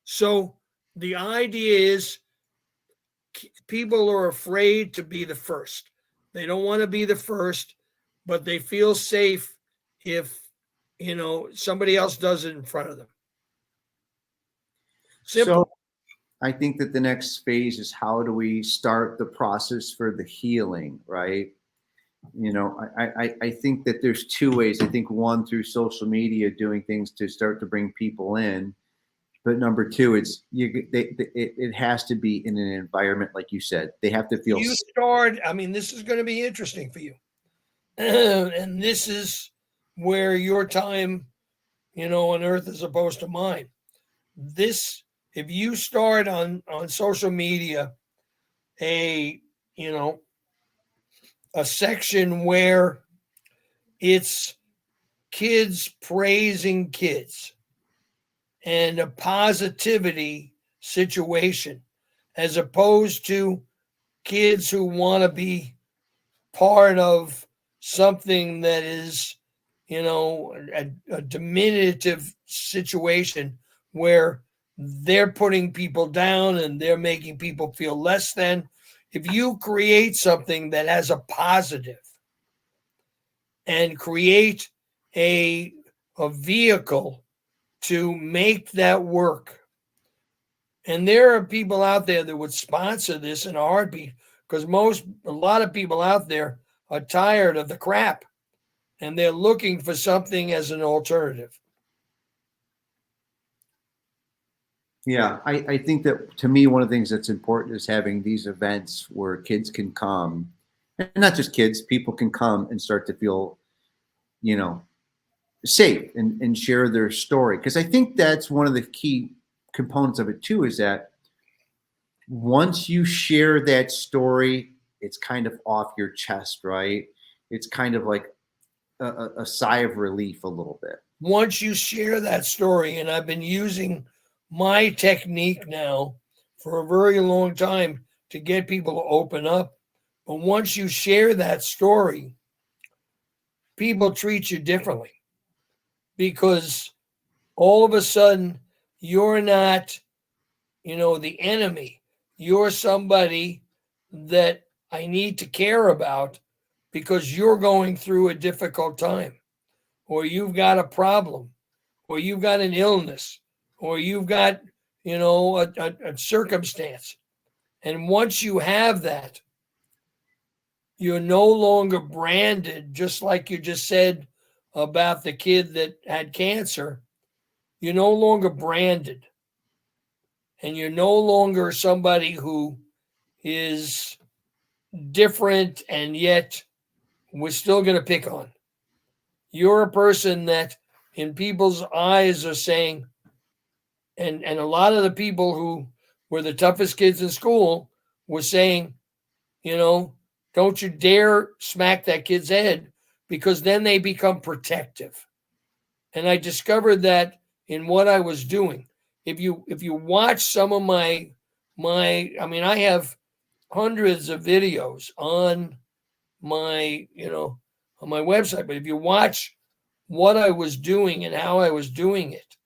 So the idea is people are afraid to be the first. They don't want to be the first, but they feel safe if somebody else does it in front of them. Simple. So I think that the next phase is how do we start the process for the healing, right? I think that there's two ways. I think one, through social media, doing things to start to bring people in. But number two, it has to be in an environment, like you said. They have to feel. This is going to be interesting for you. And this is where your time, on earth is opposed to mine. If you start on social media, a section where it's kids praising kids and a positivity situation, as opposed to kids who want to be part of something that is, a diminutive situation where they're putting people down and they're making people feel less than. If you create something that has a positive and create a vehicle to make that work, and there are people out there that would sponsor this in a heartbeat, because a lot of people out there are tired of the crap and they're looking for something as an alternative. Yeah, I think that, to me, one of the things that's important is having these events where kids can come, and not just kids, people can come and start to feel, safe and share their story. Because I think that's one of the key components of it too, is that once you share that story, it's kind of off your chest, right? It's kind of like a sigh of relief a little bit. Once you share that story, and I've been using my technique now for a very long time to get people to open up. But once you share that story, people treat you differently, because all of a sudden you're not, the enemy. You're somebody that I need to care about because you're going through a difficult time, or you've got a problem, or you've got an illness, or you've got, a circumstance. And once you have that, you're no longer branded, just like you just said about the kid that had cancer. You're no longer branded. And you're no longer somebody who is different and yet we're still going to pick on. You're a person that in people's eyes are saying, and a lot of the people who were the toughest kids in school were saying, don't you dare smack that kid's head, because then they become protective. And I discovered that in what I was doing. If you watch some of my I have hundreds of videos on my on my website, but if you watch what I was doing and how I was doing it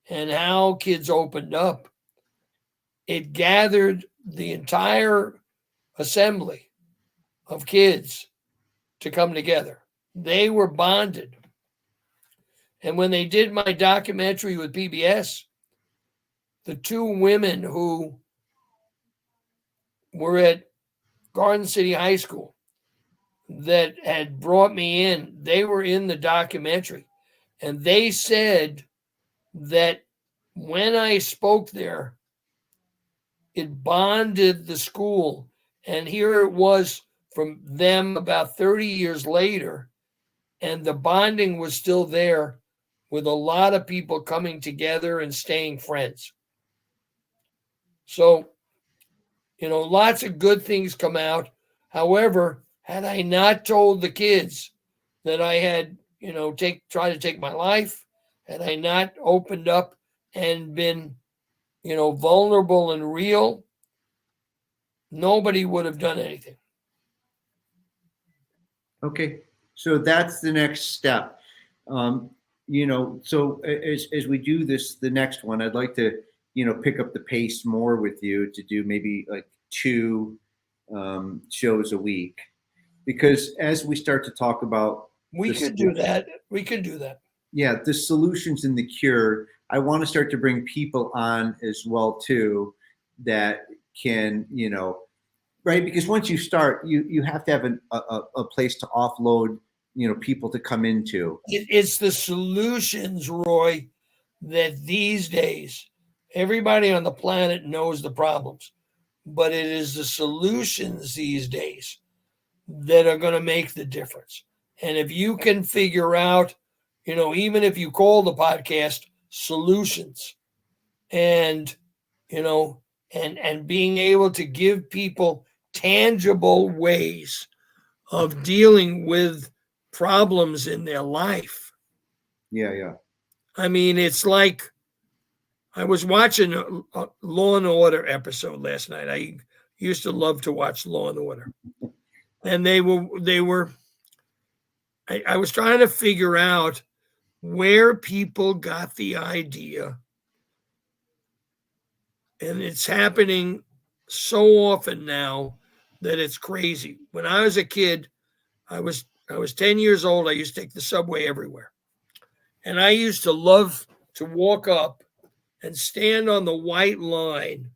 and how kids opened up, it gathered the entire assembly of kids to come together. They were bonded. And when they did my documentary with PBS, the two women who were at Garden City High School that had brought me in, they were in the documentary. And they said that when I spoke there, it bonded the school. And here it was from them about 30 years later, and the bonding was still there, with a lot of people coming together and staying friends. So, lots of good things come out. However, had I not told the kids that I had, tried to take my life, had I not opened up and been, vulnerable and real, nobody would have done anything. Okay, so that's the next step. So as we do this, the next one, I'd like to, pick up the pace more with you to do maybe like two shows a week, because as we start to talk about We could do that. We could do that. Yeah, the solutions and the cure, I want to start to bring people on as well too that can, right? Because once you start, you have to have a place to offload, people to come into. It's the solutions, Roy, that these days everybody on the planet knows the problems, but it is the solutions these days that are going to make the difference. And if you can figure out, even if you call the podcast solutions, and and being able to give people tangible ways of dealing with problems in their life. Yeah. I mean, it's like I was watching a Law and Order episode last night. I used to love to watch Law and Order. And they were I was trying to figure out where people got the idea. And it's happening so often now that it's crazy. When I was a kid, I was 10 years old. I used to take the subway everywhere. And I used to love to walk up and stand on the white line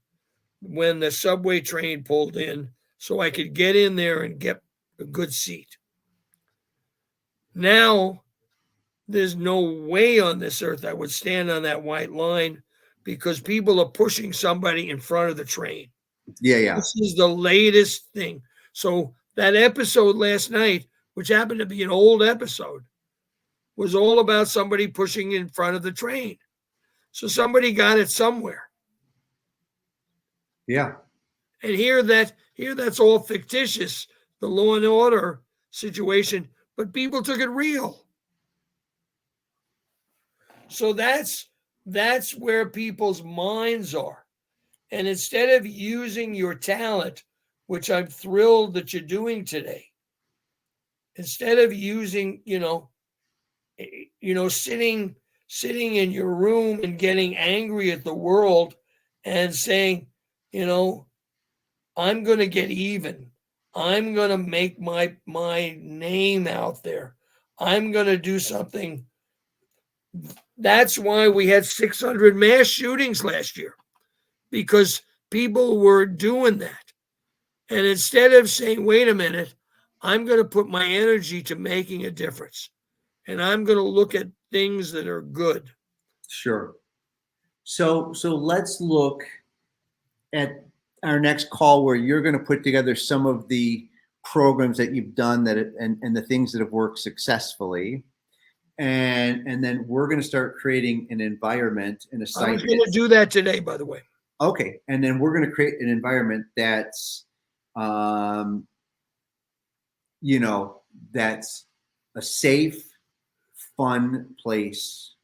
when the subway train pulled in so I could get in there and get a good seat. Now, there's no way on this earth I would stand on that white line because people are pushing somebody in front of the train. Yeah. This is the latest thing. So that episode last night, which happened to be an old episode, was all about somebody pushing in front of the train. So somebody got it somewhere. Yeah. And here that's all fictitious, the Law and Order situation, but people took it real. So that's where people's minds are. And instead of using your talent, which I'm thrilled that you're doing today, instead of using, sitting in your room and getting angry at the world and saying, I'm going to get even. I'm going to make my name out there. I'm going to do something. That's why we had 600 mass shootings last year, because people were doing that. And instead of saying, wait a minute, I'm going to put my energy to making a difference. And I'm going to look at things that are good. Sure. So let's look at our next call where you're going to put together some of the programs that you've done and the things that have worked successfully. And then we're going to start creating an environment and a site. I was going to do that today, by the way. Okay. And then we're going to create an environment that's, that's a safe, fun place,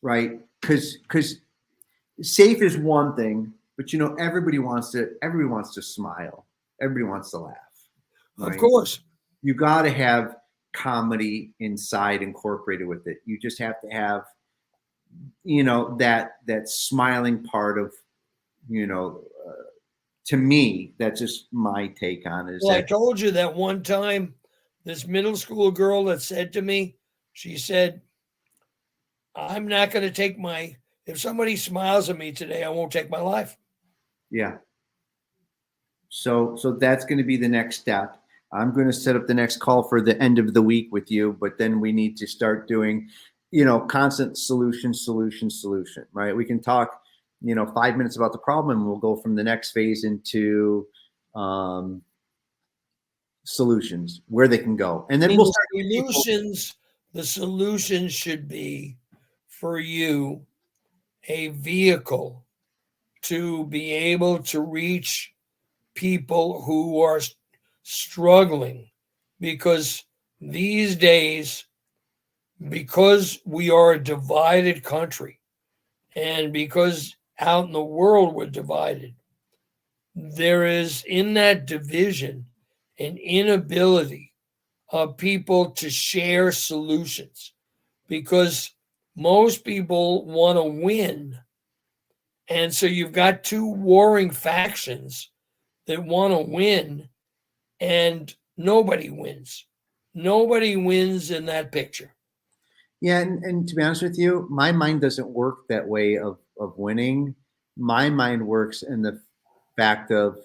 right? Because safe is one thing, but everybody wants to smile. Everybody wants to laugh. Right? Of course. You got to have comedy inside incorporated with it. You just have to have, that smiling part of, to me, that's just my take on it. Well, I told you that one time, this middle school girl that said to me, she said, I'm not going to take if somebody smiles at me today, I won't take my life. Yeah. So that's going to be the next step. I'm going to set up the next call for the end of the week with you, but then we need to start doing, constant solution, right? We can talk, 5 minutes about the problem and we'll go from the next phase into solutions, where they can go. And then we'll start the solutions should be for you a vehicle to be able to reach people who are struggling because these days, because we are a divided country and because out in the world we're divided, there is in that division an inability of people to share solutions because most people want to win. And so you've got two warring factions that want to win, and nobody wins. Nobody wins in that picture. Yeah, and to be honest with you, my mind doesn't work that way of winning. My mind works in the fact of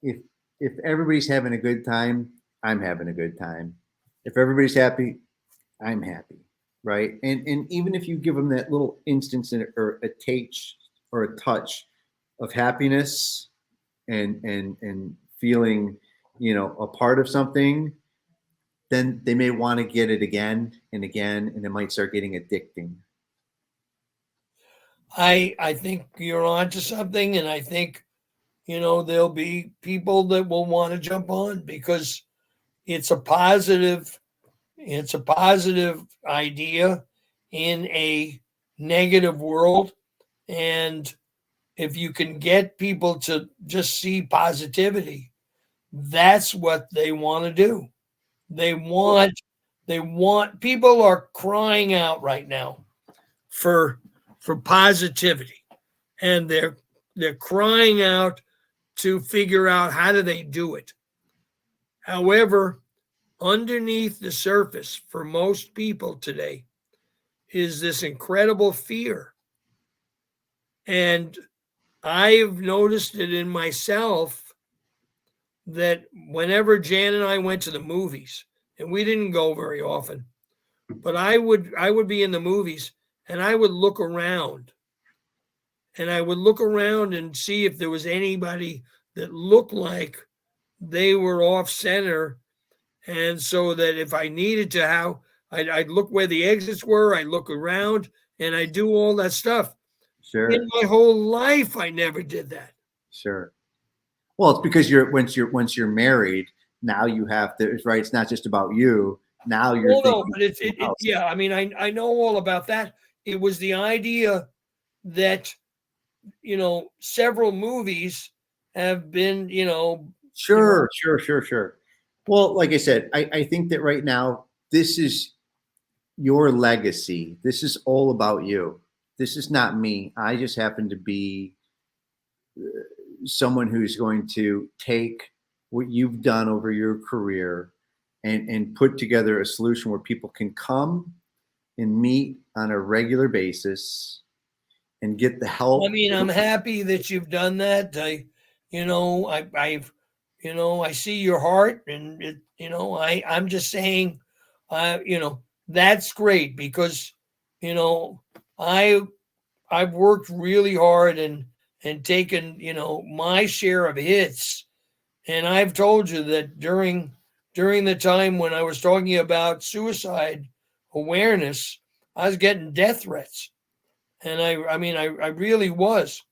if if everybody's having a good time, I'm having a good time. If everybody's happy, I'm happy, right? And even if you give them that little instance or a taste or a touch of happiness and feeling, a part of something, then they may want to get it again and again, and it might start getting addicting. I think you're onto something, and I think there'll be people that will want to jump on because it's a positive it's a positive idea in a negative world. And if you can get people to just see positivity, that's what they want to do. They want people are crying out right now for positivity, and they're crying out to figure out how do they do it. However, underneath the surface for most people today is this incredible fear. And I've noticed it in myself that whenever Jan and I went to the movies, and we didn't go very often, but I would be in the movies and I would look around and see if there was anybody that looked like they were off center. And so that if I needed to, I'd look where the exits were, I'd look around, and I do all that stuff. In Sure, my whole life, I never did that. sure. Well, it's because once you're married, now you have to, right. It's not just about you. Now you're Oh no, thinking but else. yeah. I mean, I know all about that. It was the idea that several movies have been Sure, sure, sure, sure. Well, like I said, I think that right now this is your legacy. This is all about you. This is not me. I just happen to be someone who's going to take what you've done over your career and put together a solution where people can come and meet on a regular basis and get the I help. mean, I'm happy that you've done that. I've I see your heart, and I'm just saying, that's great because you know I I've worked really hard and taken my share of hits, and I've told you that during the time when I was talking about suicide awareness, I was getting death threats, and I mean I really was.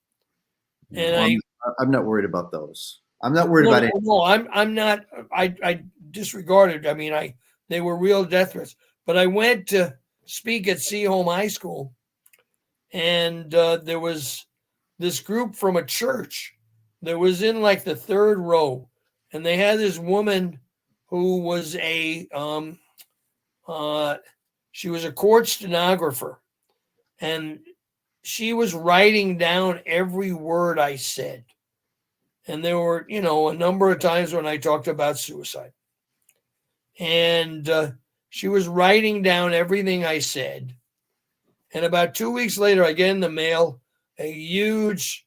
And Well, I'm not worried about those. I'm not worried about it. no, I'm not. I disregarded. I mean, they were real death threats. But I went to speak at Seaholm High School, and there was this group from a church that was in like the third row, and they had this woman who was uh, she was a court stenographer, and she was writing down every word I said. And there were, a number of times when I talked about suicide. And she was writing down everything I said. And about 2 weeks later, I get in the mail a huge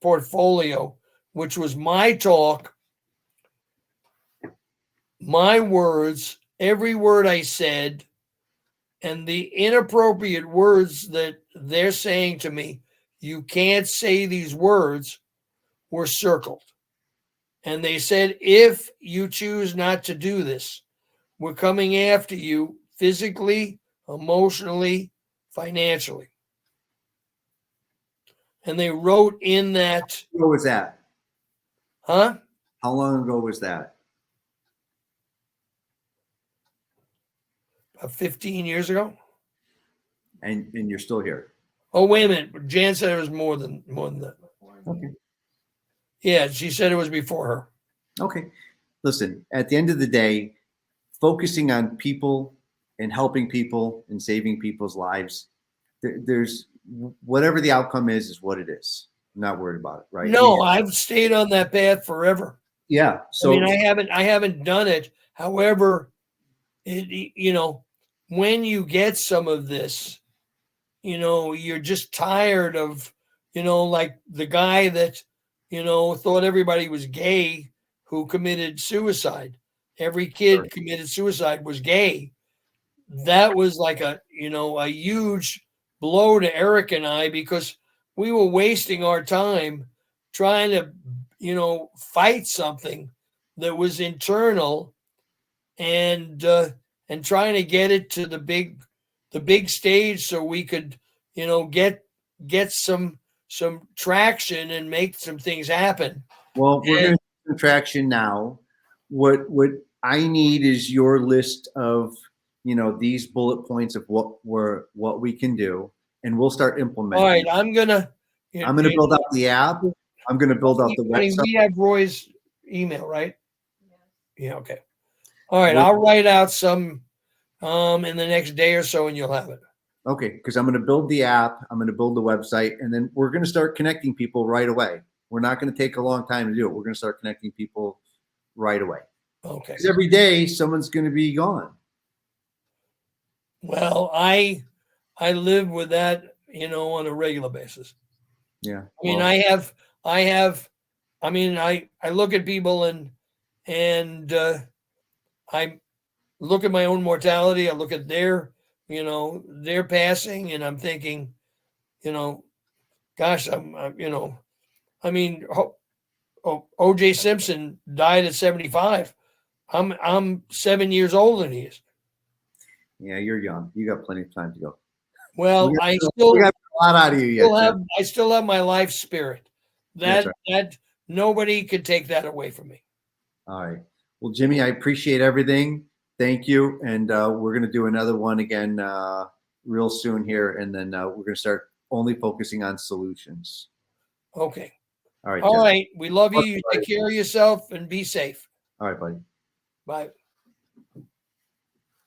portfolio, which was my talk, my words, every word I said, and the inappropriate words that they're saying to me, you can't say these words, were circled. And they said, if you choose not to do this, we're coming after you physically, emotionally, financially. And they wrote in that, What was that? huh? How long ago was that? 15 years ago. And you're still here. Oh, wait a minute. Jan said it was more than that. Okay. Yeah, she said it was before her. Okay. Listen, at the end of the day, focusing on people and helping people and saving people's lives, there's whatever the outcome is what it is. I'm not worried about it, right? No, I've stayed on that path forever. Yeah. So I mean, I haven't done it. However, when you get some of this, you're just tired of, like the guy that, thought everybody was gay who committed suicide. Every kid committed suicide was gay. That was like a huge blow to Eric and I, because we were wasting our time trying to, fight something that was internal and trying to get it to the big stage so we could, get some traction and make some things happen. Well, we're going to do some traction now. What I need is your list of, these bullet points of what we can do, and we'll start implementing. All right, I'm gonna build out the app. I'm gonna build out the website. We have Roy's email, right? Yeah. Okay. All right, I'll write out some in the next day or so, and you'll have it. Okay, because I'm going to build the app, I'm going to build the website, and then we're going to start connecting people right away. We're not going to take a long time to do it. We're going to start connecting people right away. Okay. Because every day someone's going to be gone. Well, I live with that, on a regular basis. Yeah. I mean, I look at people and I look at my own mortality. I look at their passing, and I'm thinking, gosh, O.J. Simpson died at 75. I'm 7 years older than he is. Yeah, you're young. You got plenty of time to go. Well, we got a lot out of you yet. I still have my life spirit. That nobody could take that away from me. All right. Well, Jimmy, I appreciate everything. Thank you. And we're going to do another one again real soon here. And then we're going to start only focusing on solutions. Okay. All right. All right. We love you. You take care of yourself and be safe. All right, buddy. Bye.